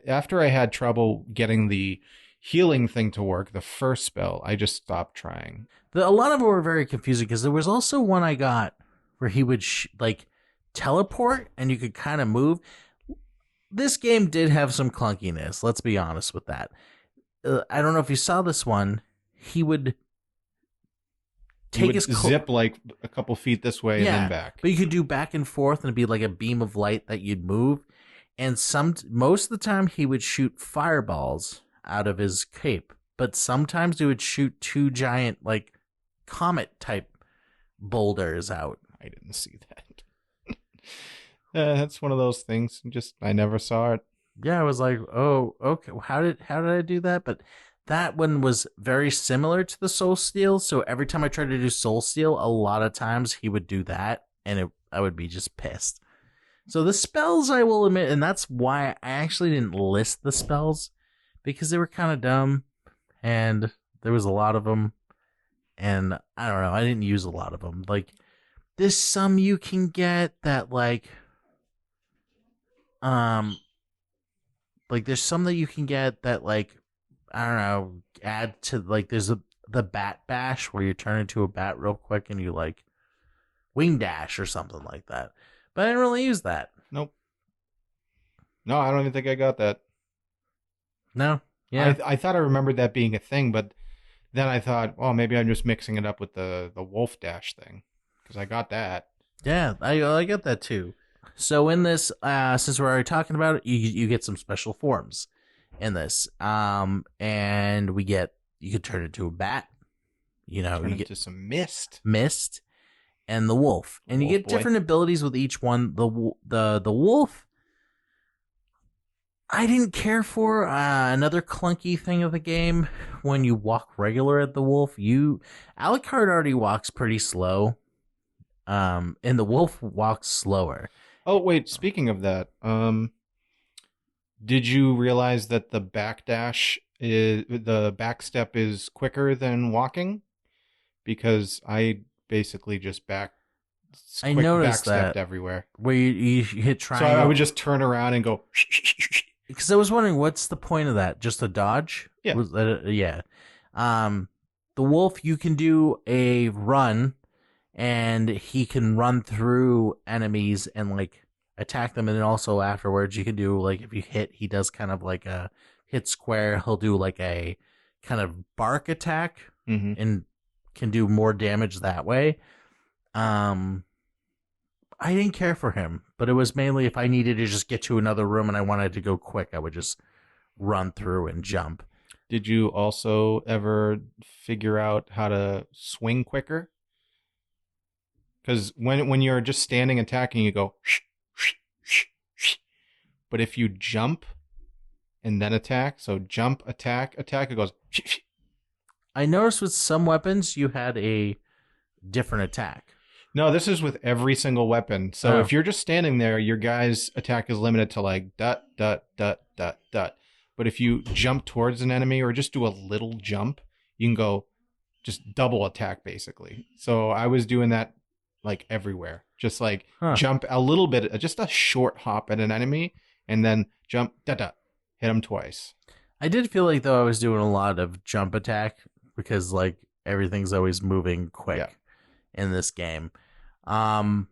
after I had trouble getting the healing thing to work, the first spell, I just stopped trying. A lot of them were very confusing because there was also one I got where he would like teleport and you could kind of move. This game did have some clunkiness. Let's be honest with that. I don't know if you saw this one. He would take his zip like a couple feet this way and then back. But you could do back and forth, and it'd be like a beam of light that you'd move. And most of the time, he would shoot fireballs out of his cape. But sometimes he would shoot 2 giant, like, comet type boulders out. I didn't see that. That's one of those things. I never saw it. Yeah, I was like, oh, okay. How did I do that? But that one was very similar to the Soul Steal. So every time I tried to do Soul Steal, a lot of times he would do that, and I would be just pissed. So the spells, I will admit, and that's why I actually didn't list the spells, because they were kind of dumb, and there was a lot of them, and I don't know, I didn't use a lot of them. Like, there's some you can get that, like there's some that you can get that, like, I don't know, add to, like, there's the bat bash where you turn into a bat real quick and you, like, wing dash or something like that. But I didn't really use that. Nope. No, I don't even think I got that. No? Yeah. I thought I remembered that being a thing, but then I thought, well, maybe I'm just mixing it up with the wolf dash thing, because I got that. Yeah, I got that too. So in this, since we're already talking about it, you get some special forms in this. And we get, could turn into a bat. You know, Turn you into get some mist. mist and the wolf, and you Wolf get boy. different abilities with each one. The wolf, I didn't care for. Another clunky thing of the game, when you walk regular at the wolf, Alucard already walks pretty slow, and the wolf walks slower. Oh wait, speaking of that, did you realize that the back step is quicker than walking? Because I basically just I noticed backstepped that everywhere. where you hit So triangle. I would just turn around and go. Because I was wondering, what's the point of that? Just a dodge? Yeah. Was that yeah. The wolf, you can do a run, and he can run through enemies and like attack them, and then also afterwards you can do like, if you hit, he does kind of like a hit square. He'll do like a kind of bark attack Mm-hmm. and can do more damage that way. I didn't care for him, but it was mainly if I needed to just get to another room and I wanted to go quick, I would just run through and jump. Did you also ever figure out how to swing quicker? Because when you're just standing attacking, you go. But if you jump and then attack, so jump, attack, it goes. I noticed with some weapons you had a different attack. No, this is with every single weapon. So Oh. if you're just standing there, your guy's attack is limited to like dot, dot, dot, dot, dot. But if you jump towards an enemy or just do a little jump, you can go just double attack basically. So I was doing that like everywhere. Just like jump a little bit, just a short hop at an enemy and then jump, dot, dot, hit him twice. I did feel like though I was doing a lot of jump attack because like everything's always moving quick in this game. But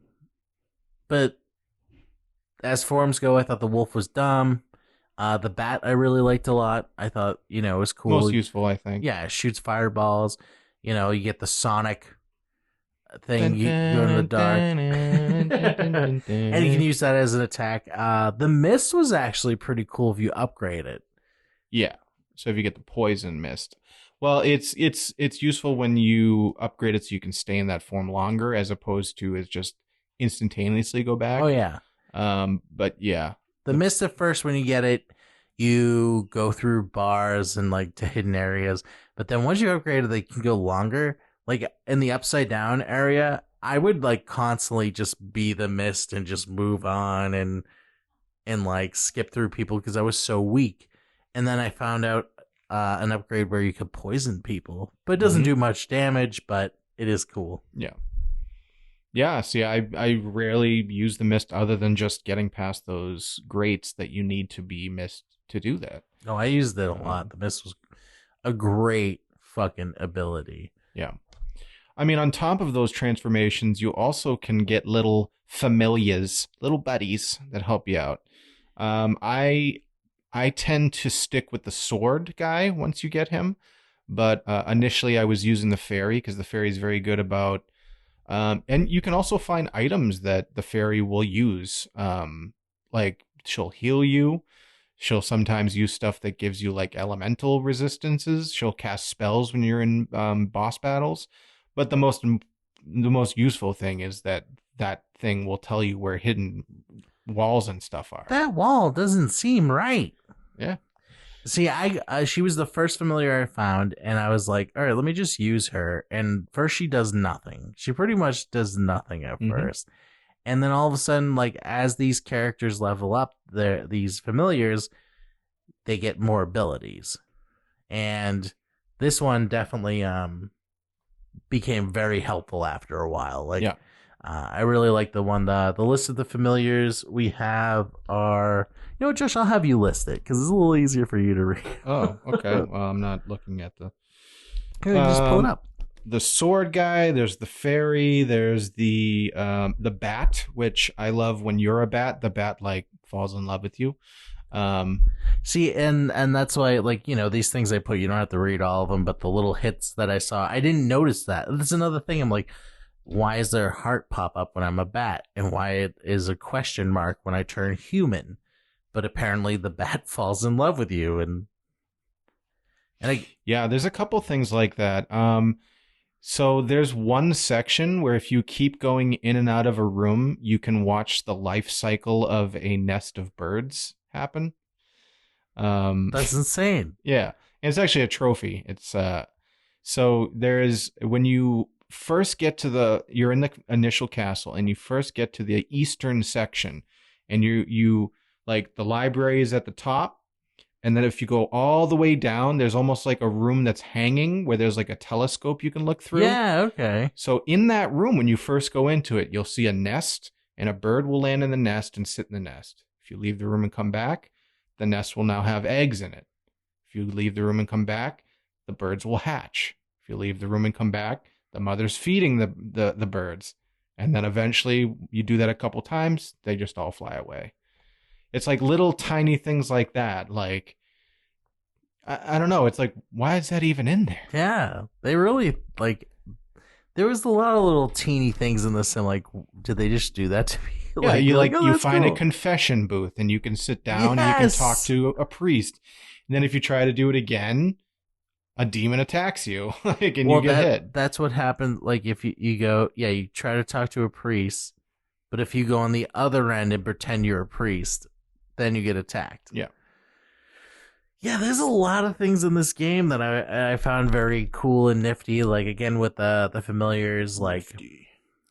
as forms go, I thought the wolf was dumb. The bat I really liked a lot. I thought, it was cool. Most useful, I think. Yeah, it shoots fireballs. You get the sonic thing. You go in the dark. And you can use that as an attack. The mist was actually pretty cool if you upgrade it. Yeah. So if you get the poison mist. Well, it's useful when you upgrade it so you can stay in that form longer as opposed to as just instantaneously go back. Oh, yeah. But yeah. The mist at first, when you get it, you go through bars and like to hidden areas. But then once you upgrade it, they can go longer. Like in the upside down area, I would like constantly just be the mist and just move on and like skip through people because I was so weak. And then I found out an upgrade where you could poison people, but it doesn't do much damage, but it is cool. Yeah. Yeah, see, I rarely use the mist other than just getting past those grates that you need to be mist to do that. No, I used it a lot. The mist was a great fucking ability. Yeah. I mean, on top of those transformations, you also can get little familiars, little buddies that help you out. I tend to stick with the sword guy once you get him, but initially I was using the fairy because the fairy is very good about and you can also find items that the fairy will use. Like she'll heal you. She'll sometimes use stuff that gives you like elemental resistances. She'll cast spells when you're in boss battles. But the most useful thing is that thing will tell you where hidden walls and stuff are. That wall doesn't seem right. Yeah. See, she was the first familiar I found, and I was like, all right, let me just use her. And first she does nothing. She pretty much does nothing at first. And then all of a sudden, like, as these characters level up, these familiars, they get more abilities. And this one definitely became very helpful after a while. Like, I really like the one, the list of the familiars we have are... You know what, Josh, I'll have you list it, because it's a little easier for you to read. Oh, okay. Well, I'm not looking at the... Here, just pull it up. The sword guy, there's the fairy, there's the bat, which I love when you're a bat. The bat, like, falls in love with you. See, and that's why, like, these things I put, you don't have to read all of them, but the little hits that I saw, I didn't notice that. That's another thing. I'm like, why is there a heart pop up when I'm a bat? And why it is a question mark when I turn human? But apparently the bat falls in love with you, and And Yeah, there's a couple things like that. So there's one section where if you keep going in and out of a room, you can watch the life cycle of a nest of birds happen. that's insane. Yeah, and it's actually a trophy. It's so there's when you first get to you're in the initial castle and you first get to the eastern section, and you like the library is at the top. And then if you go all the way down, there's almost like a room that's hanging where there's like a telescope you can look through. Yeah, okay. So in that room, when you first go into it, you'll see a nest, and a bird will land in the nest and sit in the nest. If you leave the room and come back, the nest will now have eggs in it. If you leave the room and come back, the birds will hatch. If you leave the room and come back, the mother's feeding the birds. And then eventually you do that a couple times, they just all fly away. It's like little tiny things like that. Like, I don't know. It's like, why is that even in there? Yeah, they really, like, there was a lot of little teeny things in this, and like, did they just do that to me? Yeah, oh, you that's find cool. a confession booth and you can sit down and you can talk Yes. to a priest. And then if you try to do it again, a demon attacks you, like, and you get hit. That's what happened. Like, if you go, yeah, you try to talk to a priest, but if you go on the other end and pretend you're a priest, then you get attacked. Yeah. Yeah, there's a lot of things in this game that I found very cool and nifty. Like, again, with the familiars, like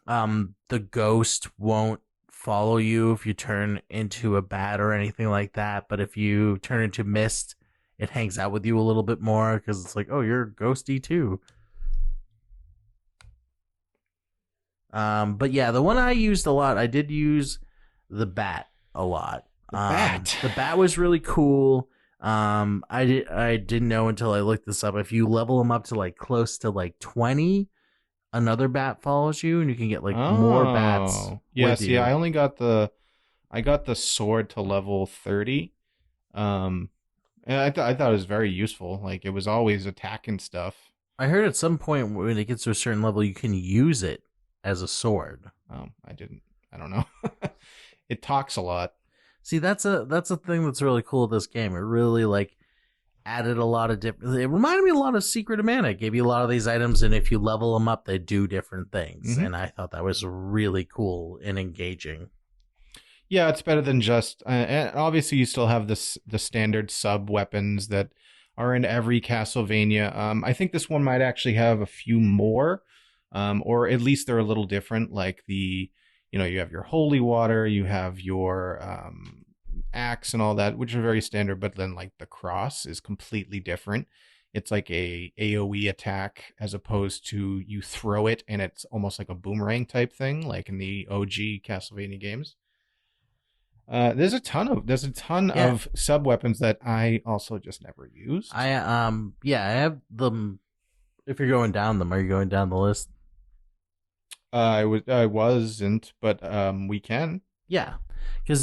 the ghost won't follow you if you turn into a bat or anything like that. But if you turn into mist, it hangs out with you a little bit more because it's like, oh, you're ghosty too. But yeah, the one I used a lot, I did use the bat a lot. The bat was really cool. I didn't know until I looked this up. If you level them up to like close to like 20, another bat follows you, and you can get like more bats. Yeah, with see, you. I only got the sword to level 30. And I thought it was very useful. Like, it was always attacking stuff. I heard at some point when it gets to a certain level, you can use it as a sword. I didn't. I don't know. It talks a lot. See, that's a thing that's really cool with this game. It really like added a lot of different. It reminded me a lot of Secret of Mana. It gave you a lot of these items, and if you level them up, they do different things. Mhm. And I thought that was really cool and engaging. Yeah, it's better than just. And obviously, you still have the standard sub weapons that are in every Castlevania. I think this one might actually have a few more, or at least they're a little different. Like you have your holy water, you have your axe and all that, which are very standard. But then, like, the cross is completely different. It's like a AOE attack as opposed to you throw it and it's almost like a boomerang type thing, like in the OG Castlevania games. There's a ton of sub weapons that I also just never used. I have them. If you're going down them, are you going down the list? I wasn't, but we can. Yeah, because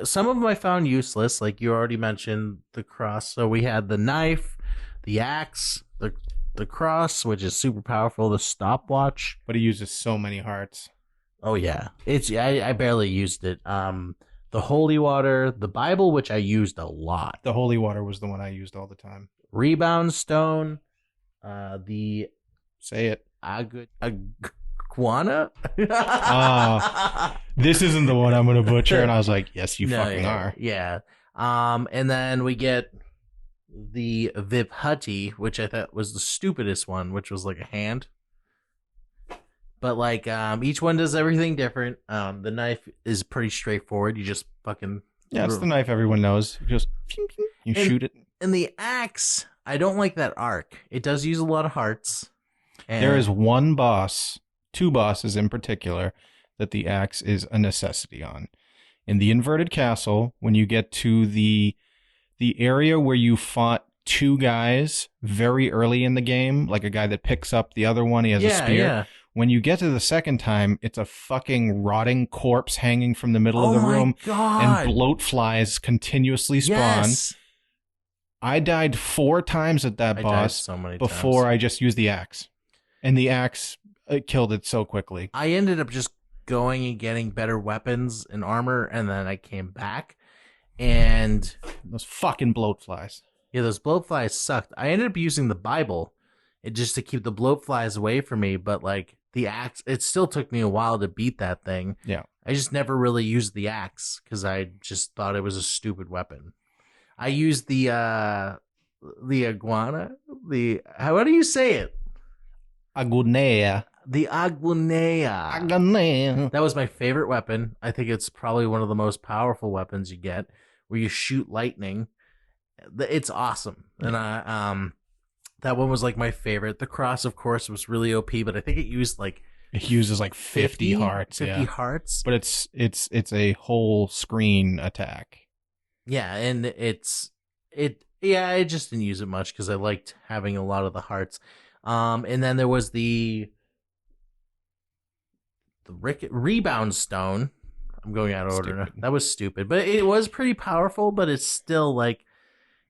some of them I found useless. Like you already mentioned, the cross. So we had the knife, the axe, the cross, which is super powerful. The stopwatch, But he uses so many hearts. oh yeah, I barely used it. The holy water, the Bible, which I used a lot. The holy water was the one I used all the time. Rebound stone, the Say it. iguana. This isn't the one I'm going to butcher. And I was like, yes, you No, fucking yeah, are. Yeah. And then we get the Viphuti, which I thought was the stupidest one, which was like a hand. But like each one does everything different. The knife is pretty straightforward. You just fucking Yeah, it's the knife everyone knows. You just shoot it. And the axe, I don't like that arc. It does use a lot of hearts. And There is one boss, two bosses in particular, that the axe is a necessity on. In the inverted castle, when you get to the area where you fought two guys very early in the game, like a guy that picks up the other one, he has a spear. Yeah. When you get to the second time, it's a fucking rotting corpse hanging from the middle of the room, God. and bloat flies continuously spawn. Yes. I died 4 times at that I died boss so many before times. I just used the axe. And the axe killed it so quickly. I ended up just going and getting better weapons and armor, and then I came back. And Those fucking bloat flies. Yeah, those bloatflies sucked. I ended up using the Bible just to keep the bloatflies away from me, but like the axe, it still took me a while to beat that thing. Yeah. I just never really used the axe because I just thought it was a stupid weapon. I used the iguana. How do you say it? Agunea. The aguinea. Agunea. That was my favorite weapon. I think it's probably one of the most powerful weapons you get, where you shoot lightning. It's awesome, and that one was like my favorite. The cross, of course, was really OP, but I think it uses like 50 hearts. 50 hearts. But it's a whole screen attack. Yeah, and I just didn't use it much because I liked having a lot of the hearts. And then there was the rebound stone. I'm going out of order now. That was stupid, but it was pretty powerful. But it's still like,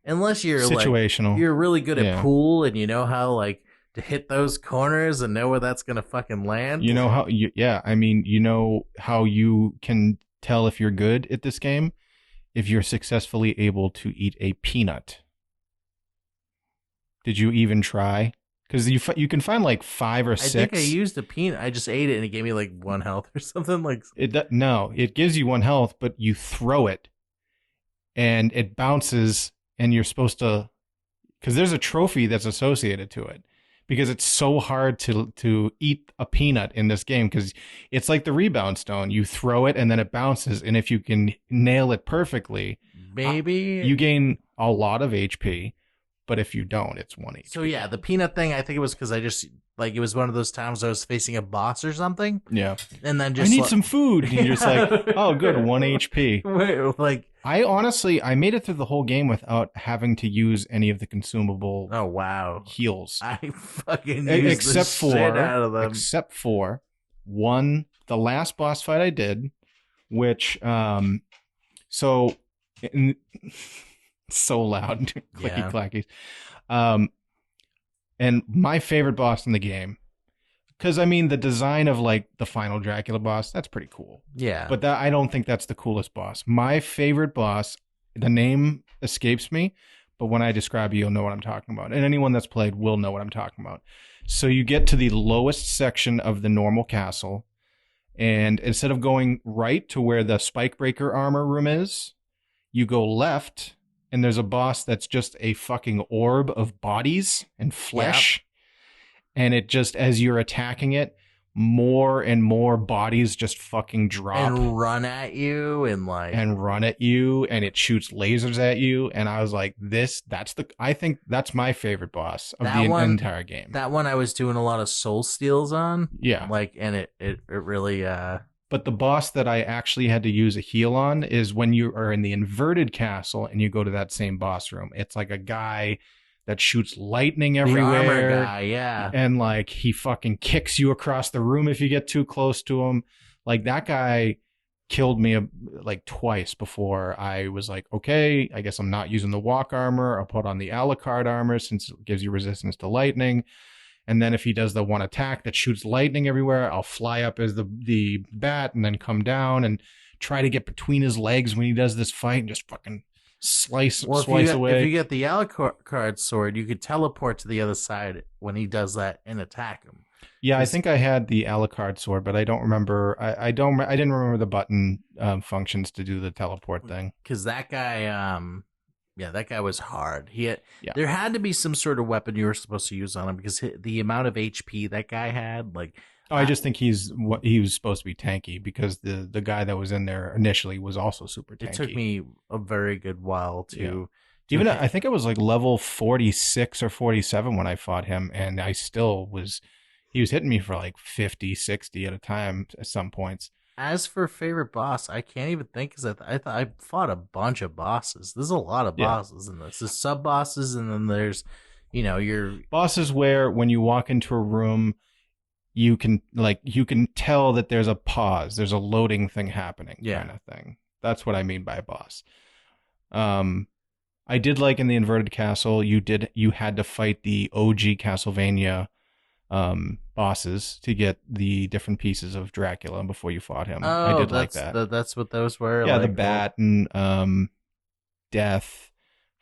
unless you're situational, like, you're really good at pool and you know how like to hit those corners and know where that's gonna fucking land. You know how you know how you can tell if you're good at this game if you're successfully able to eat a peanut. Did you even try? Because you can find like 5 or 6. I think I used a peanut. I just ate it and it gave me like 1 health or something. Like no, it gives you 1 health, but you throw it and it bounces, and you're supposed to, because there's a trophy that's associated to it. Because it's so hard to eat a peanut in this game, because it's like the rebound stone. You throw it and then it bounces, and if you can nail it perfectly, maybe you gain a lot of HP. But if you don't, it's 1 HP. So yeah, the peanut thing, I think it was because I just like, it was one of those times I was facing a boss or something. Yeah, and then just I need some food. And you're just like, oh, good, 1 HP. Wait, like I made it through the whole game without having to use any of the consumable. Oh wow, heals. I fucking used except the shit out of them. Except for the last boss fight I did, which so loud, clicky clackies. And my favorite boss in the game, because I mean the design of like the final Dracula boss, that's pretty cool. Yeah, but I don't think that's the coolest boss. My favorite boss, the name escapes me, but when I describe it, you'll know what I'm talking about, and anyone that's played will know what I'm talking about. So you get to the lowest section of the normal castle, and instead of going right to where the spike breaker armor room is, you go left. And there's a boss that's just a fucking orb of bodies and flesh. Yep. And it just, as you're attacking it, more and more bodies just fucking drop. And run at you and it shoots lasers at you. And I was like, I think that's my favorite boss of the entire game. That one I was doing a lot of soul steals on. Yeah. Like, and it really, But the boss that I actually had to use a heal on is when you are in the inverted castle and you go to that same boss room. It's like a guy that shoots lightning everywhere. The armor guy, yeah. And like he fucking kicks you across the room if you get too close to him. Like that guy killed me like twice before I was like, okay, I guess I'm not using the walk armor. I'll put on the Alucard armor since it gives you resistance to lightning. And then if he does the one attack that shoots lightning everywhere, I'll fly up as the bat and then come down and try to get between his legs when he does this fight and just fucking slice away. If you get the Alucard sword, you could teleport to the other side when he does that and attack him. Yeah, I think I had the Alucard sword, but I don't remember. I didn't remember the button functions to do the teleport thing. Because that guy, that guy was hard. There had to be some sort of weapon you were supposed to use on him because the amount of HP that guy had, like. I just think he was supposed to be tanky because the guy that was in there initially was also super tanky. It took me a very good while to. Even I think I was like level 46 or 47 when I fought him, and I still was. He was hitting me for like 50, 60 at a time at some points. As for favorite boss, I can't even think because I fought a bunch of bosses. There's a lot of bosses in this. There's sub bosses, and then there's, your bosses where when you walk into a room, you can tell that there's a pause, there's a loading thing happening, kind of thing. That's what I mean by a boss. I did like in the inverted castle, you had to fight the OG Castlevania bosses to get the different pieces of Dracula before you fought him. I did like that. That's what those were. Yeah, like, the bat and death,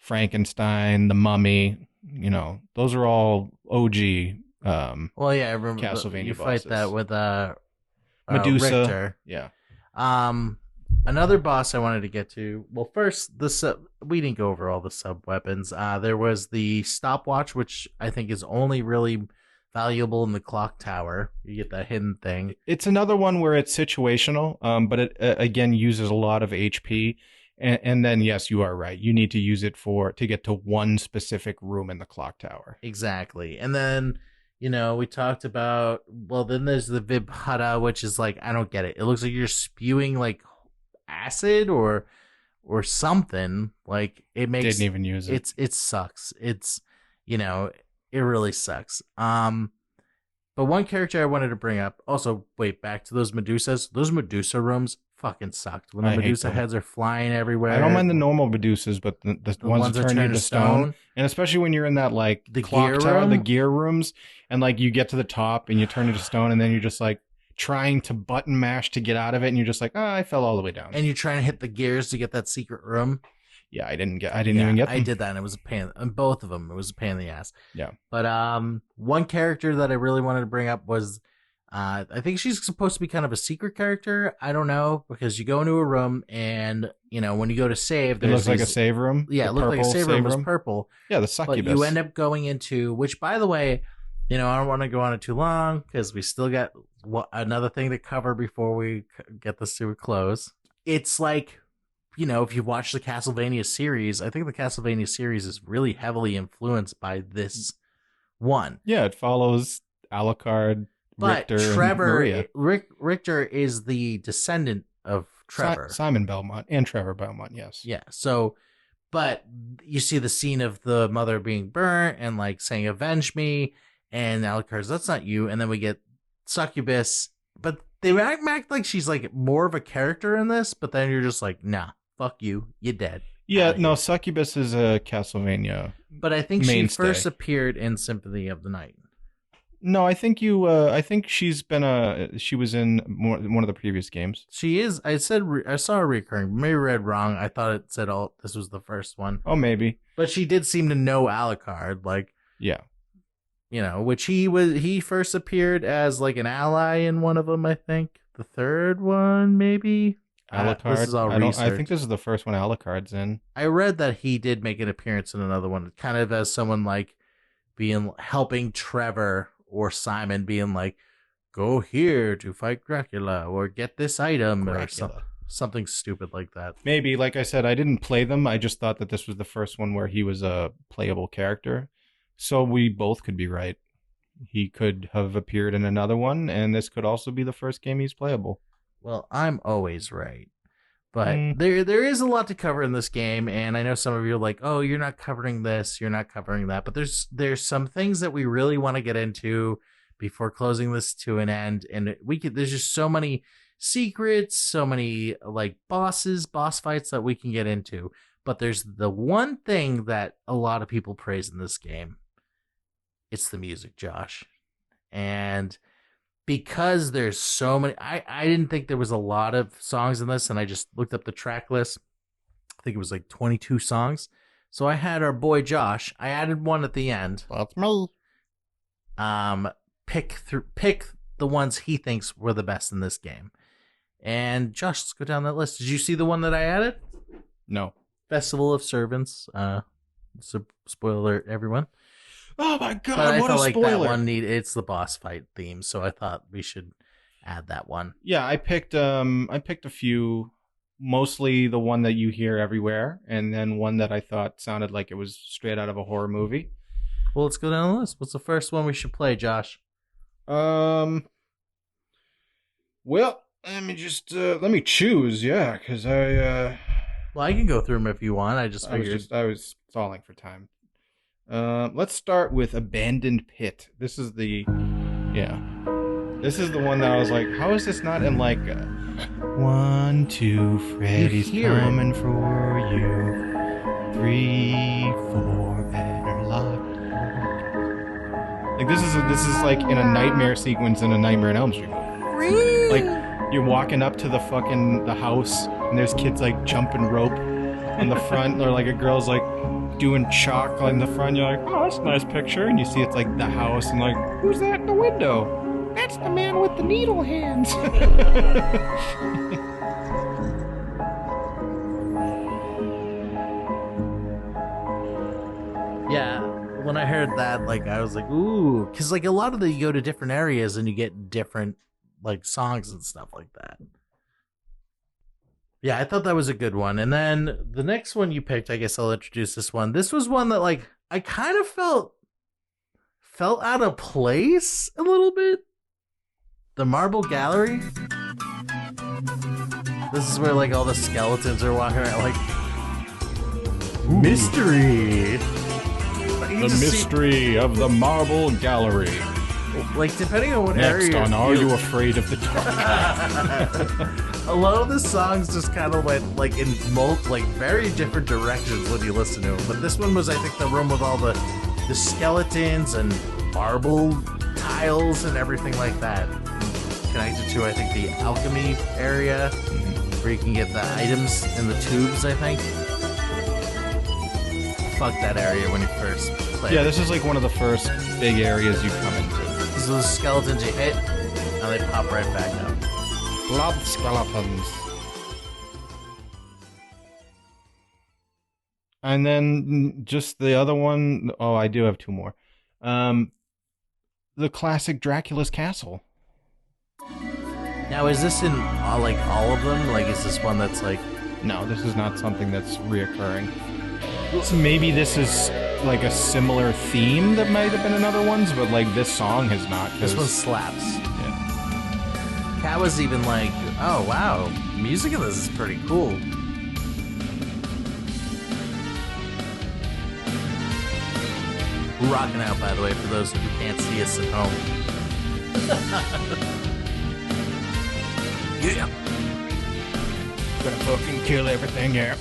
Frankenstein, The Mummy. You know, those are all OG Well, yeah, I remember Castlevania you fight bosses. that with Medusa. Richter. Yeah. Another boss I wanted to get to. Well, first we didn't go over all the sub weapons. There was the stopwatch, which I think is only really valuable in the clock tower. You get that hidden thing. It's another one where it's situational, but it again uses a lot of HP. And then, yes, you are right. You need to use it to get to one specific room in the clock tower. Exactly. And then, we talked about, well, then there's the Vibhata, which is like, I don't get it. It looks like you're spewing like acid or something. Like it makes, didn't even use it. It sucks. It's, it really sucks. But one character I wanted to bring up, also, wait, back to those Medusas. Those Medusa rooms fucking sucked. When the Medusa heads are flying everywhere. I don't mind the normal Medusas, but the ones that turn you to stone. And especially when you're in that, like, the clock gear tower, room? the gear rooms, and, like, you get to the top and you turn into stone, and then you're just, like, trying to button mash to get out of it, and you're just like, I fell all the way down. And you're trying to hit the gears to get that secret room. Yeah, I didn't even get them. I did that, and it was a pain. And both of them, it was a pain in the ass. Yeah. But one character that I really wanted to bring up was, I think she's supposed to be kind of a secret character. I don't know, because you go into a room, and when you go to save, it looks like a save room. Yeah, it looked like a save room. It was purple. Yeah, the succubus. But you end up going into, which, by the way, I don't want to go on it too long because we still got another thing to cover before we get this to a close. It's like, if you watch the Castlevania series, I think the Castlevania series is really heavily influenced by this one. Yeah, it follows Alucard, but Richter, Trevor, and Maria. Richter is the descendant of Trevor. Simon Belmont and Trevor Belmont, yes. Yeah, so, but you see the scene of the mother being burnt and like saying, avenge me, and Alucard's, that's not you, and then we get Succubus, but they act like she's like more of a character in this, but then you're just like, nah. Fuck you, you're dead. Yeah, no, Succubus is a Castlevania. But I think mainstay. She first appeared in Symphony of the Night. No, I think I think she was in one of the previous games. She is. I saw her recurring. Maybe read wrong. I thought it said this was the first one. Oh, maybe. But she did seem to know Alucard, like. Yeah. Which he first appeared as like an ally in one of them. I think the third one, maybe. Alucard. This is all research. I think this is the first one Alucard's in. I read that he did make an appearance in another one, kind of as someone like helping Trevor or Simon, being like, go here to fight Dracula or get this item or something stupid like that. Maybe, like I said, I didn't play them. I just thought that this was the first one where he was a playable character. So we both could be right. He could have appeared in another one, and this could also be the first game he's playable. Well, I'm always right. But there is a lot to cover in this game, and I know some of you are like, oh, you're not covering this, you're not covering that. But there's some things that we really want to get into before closing this to an end. And there's just so many secrets, so many like boss fights that we can get into. But there's the one thing that a lot of people praise in this game. It's the music, Josh. And because there's so many, I didn't think there was a lot of songs in this, and I just looked up the track list. I think it was like 22 songs. So I had our boy Josh. I added one at the end. That's me. Pick the ones he thinks were the best in this game. And Josh, let's go down that list. Did you see the one that I added? No. Festival of Servants. Spoiler alert, everyone. Oh my god, but what I a felt like spoiler. that one it's the boss fight theme, so I thought we should add that one. Yeah, I picked a few, mostly the one that you hear everywhere, and then one that I thought sounded like it was straight out of a horror movie. Well, let's go down the list. What's the first one we should play, Josh? Well, let me choose, yeah, because Well, I can go through them if you want. I was stalling for time. Let's start with Abandoned Pit. This is the one that I was like, how is this not in like 1, 2, Freddy's coming for you, 3, 4, better lock. Like this is like in a nightmare sequence in a Nightmare on Elm Street. Like you're walking up to the house and there's kids like jumping rope on the front, or like a girl's like doing chalk in the front. You're like, oh, that's a nice picture. And you see it's like the house, and like, who's that in the window? That's the man with the needle hands. Yeah, when I heard that, like, I was like, ooh, because like a lot of you go to different areas and you get different like songs and stuff like that. Yeah, I thought that was a good one. And then the next one you picked, I guess I'll introduce this one. This was one that like I kind of felt out of place a little bit. The Marble Gallery. This is where like all the skeletons are walking around, like mystery. The mystery of the Marble Gallery. Like, depending on what Next area on Are You Afraid of the Dark? A lot of the songs just kind of went like in like very different directions when you listen to them. But this one was, I think, the room with all the skeletons and marble tiles and everything like that. Connected to, I think, the alchemy area where you can get the items in the tubes, I think. Fuck that area when you first play. Yeah, this is like one of the first big areas you come into. These are the skeletons you hit, and they pop right back up. Blood skeletons. And then just the other one. Oh, I do have two more. The classic Dracula's Castle. Now, is this in like all of them? Like, is this one that's like... No, this is not something that's reoccurring. So maybe this is like a similar theme that might have been in other ones, but like this song has not. This one slaps. Yeah. Kat was even like, oh wow, music in this is pretty cool. We're rocking out, by the way, for those who can't see us at home. Yeah. Gonna fucking kill everything, yeah.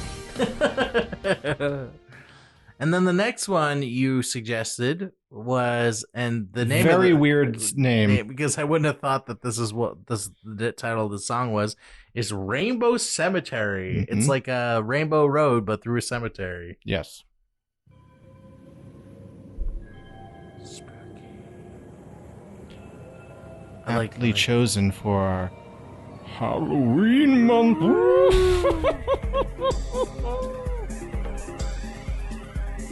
And then the next one you suggested was, and the name very of the, weird name, because I wouldn't have thought that this is what the title of the song was, is Rainbow Cemetery. Mm-hmm. It's like a Rainbow Road but through a cemetery. Yes. Spooky. Aptly chosen for our Halloween month.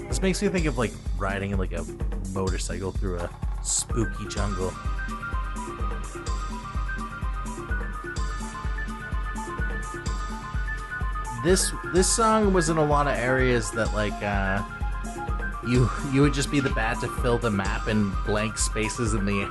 This makes me think of like riding like a motorcycle through a spooky jungle. This song was in a lot of areas that like you would just be the bat to fill the map in blank spaces in the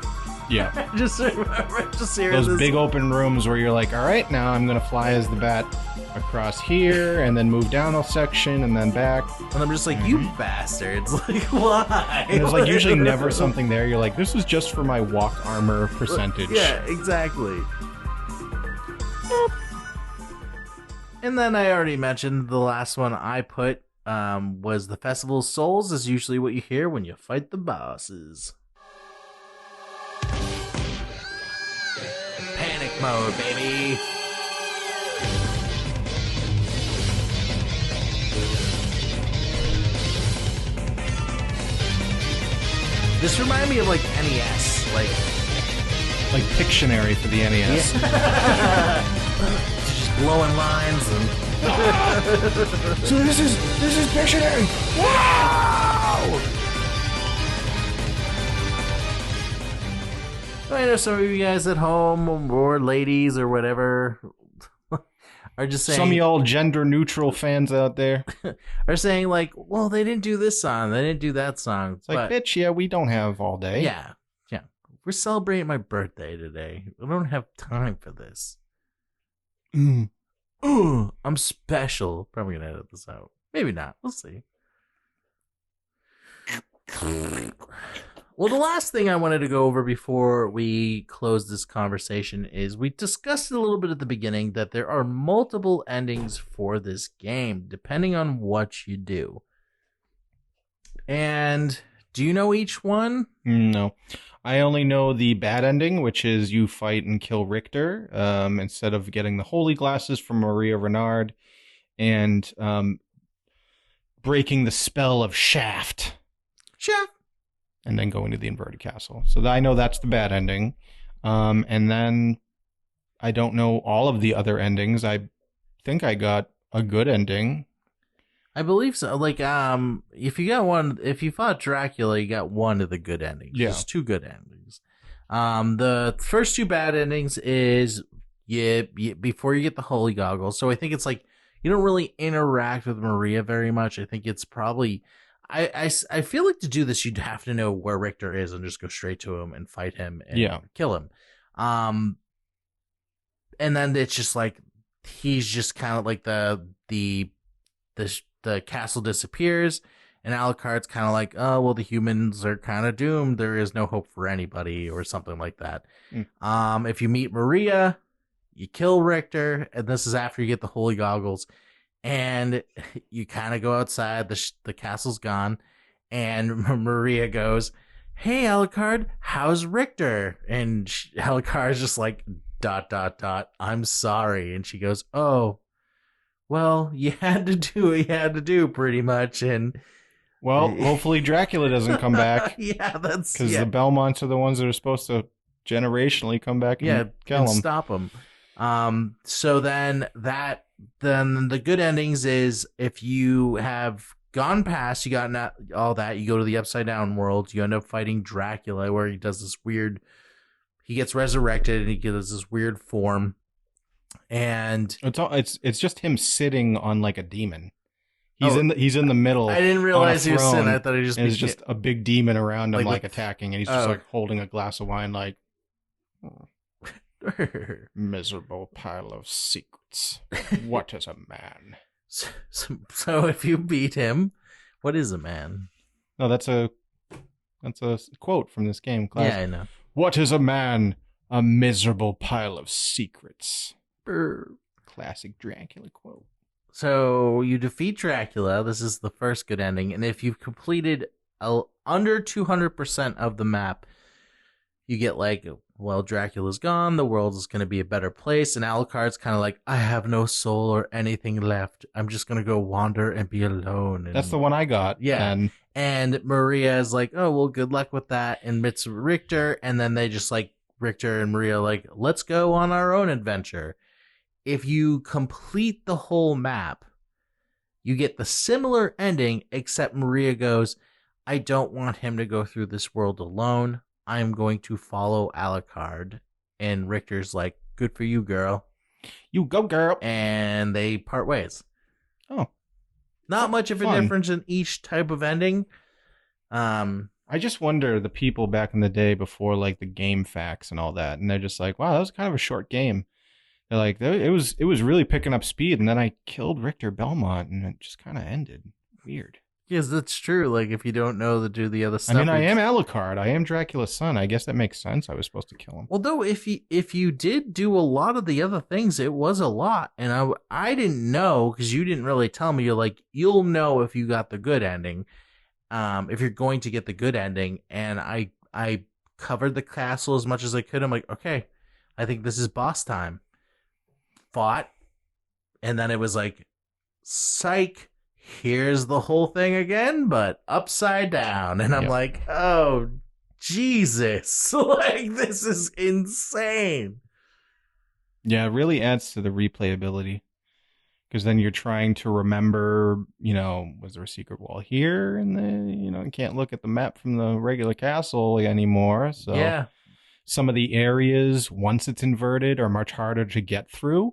Yeah. just remember just hearing Those this. big open rooms where you're like, all right, now I'm going to fly as the bat across here and then move down a section and then back. And I'm just like, you bastards. Like, why? And there's like usually never something there. You're like, this is just for my walk armor percentage. Yeah, exactly. And then I already mentioned the last one I put was the Festival of Souls is usually what you hear when you fight the bosses. Panic mode, baby. This reminded me of like NES, like Pictionary for the NES. just blowing lines and So this is Pictionary. Wow! I know some of you guys at home or ladies or whatever are just saying, Some of y'all gender neutral fans out there. are saying like, well, they didn't do this song, they didn't do that song. It's like, bitch, yeah, we don't have all day. Yeah. We're celebrating my birthday today. I don't have time for this. I'm special. Probably gonna edit this out. Maybe not. We'll see. Well, the last thing I wanted to go over before we close this conversation is we discussed a little bit at the beginning that there are multiple endings for this game, depending on what you do. And do you know each one? No. I only know the bad ending, which is you fight and kill Richter instead of getting the holy glasses from Maria Renard. And breaking the spell of Shaft. Shaft. And then going to the inverted castle. So I know that's the bad ending. And then I don't know all of the other endings. I think I got a good ending. I believe so. Like, if you fought Dracula, you got one of the good endings. Yeah. There's 2 good endings. The first 2 bad endings is before you get the holy goggles. So I think it's like you don't really interact with Maria very much. I think it's probably I feel like to do this you'd have to know where Richter is and just go straight to him and fight him and kill him. And then it's just like he's just kind of like the castle disappears, and Alucard's kind of like, oh well, the humans are kind of doomed. There is no hope for anybody, or something like that. If you meet Maria, you kill Richter, and this is after you get the holy goggles. And you kind of go outside, the castle's gone, and Maria goes, hey, Alucard, how's Richter? And Alucard's just like, ... I'm sorry. And she goes, oh, well, you had to do what you had to do, pretty much. And well, hopefully Dracula doesn't come back. Yeah, that's... Because the Belmonts are the ones that are supposed to generationally come back and kill him. Stop him. So then the good endings is if you have gone past, you got all that, you go to the Upside Down world, you end up fighting Dracula, where he does this weird, he gets resurrected and he gets this weird form, and it's just him sitting on like a demon. He's in the middle. I didn't realize he was sitting. I thought he just. It's just a big demon around him, like attacking, and he's just like holding a glass of wine, like. Miserable pile of secrets. What is a man? So if you beat him, what is a man? No, that's a quote from this game. Class. Yeah, I know. What is a man? A miserable pile of secrets. Classic Dracula quote. So you defeat Dracula. This is the first good ending, and if you've completed under 200% of the map, you get like, well, Dracula's gone, the world is going to be a better place, and Alucard's kind of like, I have no soul or anything left. I'm just going to go wander and be alone. And, that's the one I got. Yeah. And Maria is like, oh, well, good luck with that, and meets Richter, and then they just like, Richter and Maria like, let's go on our own adventure. If you complete the whole map, you get the similar ending, except Maria goes, I don't want him to go through this world alone. I'm going to follow Alucard. And Richter's like, good for you, girl. You go, girl. And they part ways. Oh. Not much of a difference in each type of ending. I just wonder the people back in the day before like the game facts and all that, and they're just like, wow, that was kind of a short game. They're like, it was really picking up speed, and then I killed Richter Belmont, and it just kind of ended. Weird. Yes, that's true. Like, if you don't know to do the other stuff. I mean, I am Alucard. I am Dracula's son. I guess that makes sense. I was supposed to kill him. Although, if you did do a lot of the other things, it was a lot. And I didn't know, because you didn't really tell me. You're like, you'll know if you got the good ending. If you're going to get the good ending. And I covered the castle as much as I could. I'm like, okay, I think this is boss time. Fought. And then it was like, psych. Here's the whole thing again, but upside down. And I'm like, oh, Jesus. Like, this is insane. Yeah, it really adds to the replayability. Because then you're trying to remember, was there a secret wall here? And you can't look at the map from the regular castle anymore. So yeah. Some of the areas, once it's inverted, are much harder to get through.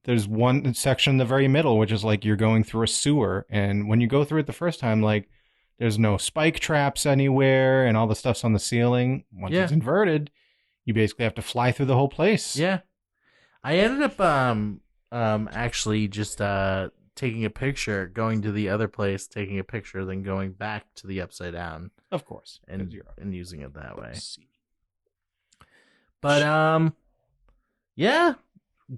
There's one section in the very middle, which is like you're going through a sewer. And when you go through it the first time, like there's no spike traps anywhere and all the stuff's on the ceiling. Once it's inverted, you basically have to fly through the whole place. Yeah. I ended up actually just taking a picture, going to the other place, taking a picture, then going back to the Upside Down. Of course. And using it that way. But yeah,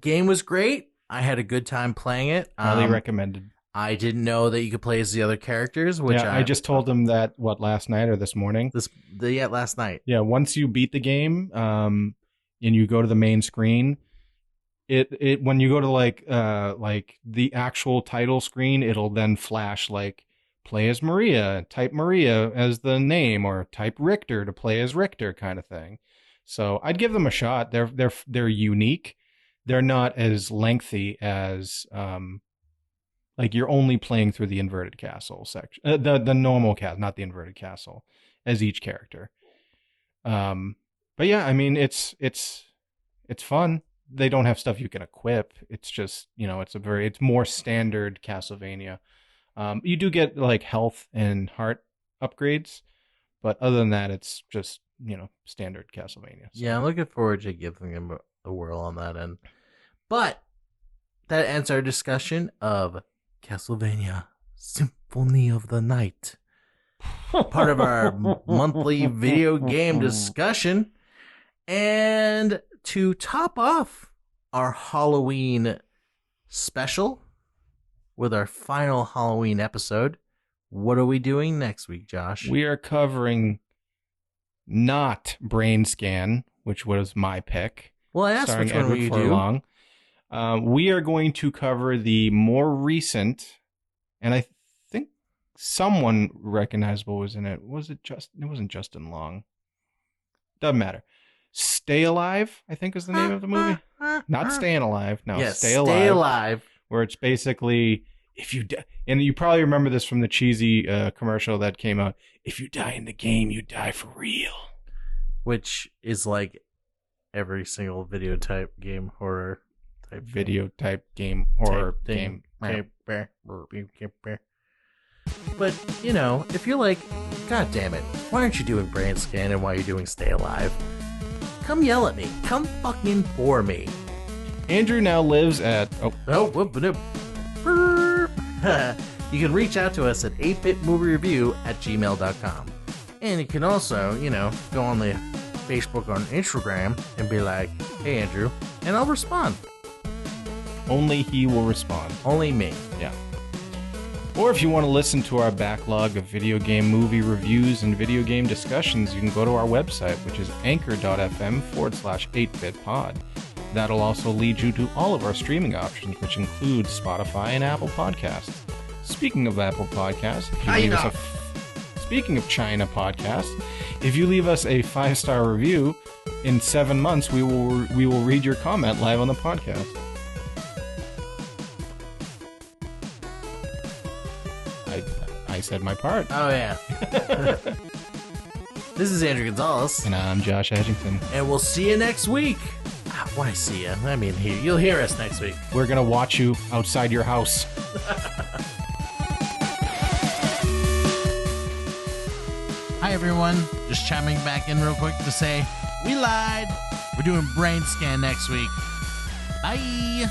game was great. I had a good time playing it. Highly recommended. I didn't know that you could play as the other characters, which I just told them that last night or this morning. Last night. Yeah, once you beat the game, and you go to the main screen, it when you go to like the actual title screen, it'll then flash like play as Maria, type Maria as the name, or type Richter to play as Richter, kind of thing. So I'd give them a shot. They're unique. They're not as lengthy as like you're only playing through the inverted castle section, the normal castle, not the inverted castle, as each character. But yeah, I mean it's fun. They don't have stuff you can equip. It's just, it's more standard Castlevania. You do get like health and heart upgrades, but other than that, it's just, standard Castlevania. So. Yeah, I'm looking forward to giving him a whirl on that end. But that ends our discussion of Castlevania Symphony of the Night. Part of our monthly video game discussion. And to top off our Halloween special with our final Halloween episode, what are we doing next week, Josh? We are covering not Brain Scan, which was my pick. Well, I asked which one we do. We are going to cover the more recent, and I think someone recognizable was in it. It wasn't Justin Long. Doesn't matter. Stay Alive, I think is the name of the movie. Not Staying Alive. No, yes, Stay Alive. Where it's basically, if you die, and you probably remember this from the cheesy commercial that came out, if you die in the game, you die for real. Which is like every single video type game horror type video type game horror game. But, if you're like, God damn it, why aren't you doing Brain Scan and why are you doing Stay Alive? Come yell at me. Come fucking for me. Andrew now lives at... You can reach out to us at 8bitmoviereview@gmail.com. And you can also, go on the Facebook or Instagram and be like, hey, Andrew, and I'll respond. Only he will respond. Only me. Yeah. Or if you want to listen to our backlog of video game movie reviews and video game discussions, you can go to our website, which is anchor.fm/8bitpod. That'll also lead you to all of our streaming options, which include Spotify and Apple Podcasts. Speaking of Apple Podcasts, speaking of China Podcasts, if you leave us a 5-star review, in 7 months we will read your comment live on the podcast. I said my part. Oh, yeah. This is Andrew Gonzalez. And I'm Josh Edgington. And we'll see you next week. Why see you? I mean, you'll hear us next week. We're going to watch you outside your house. Hi, everyone. Just chiming back in real quick to say, we lied. We're doing Brain Scan next week. Bye.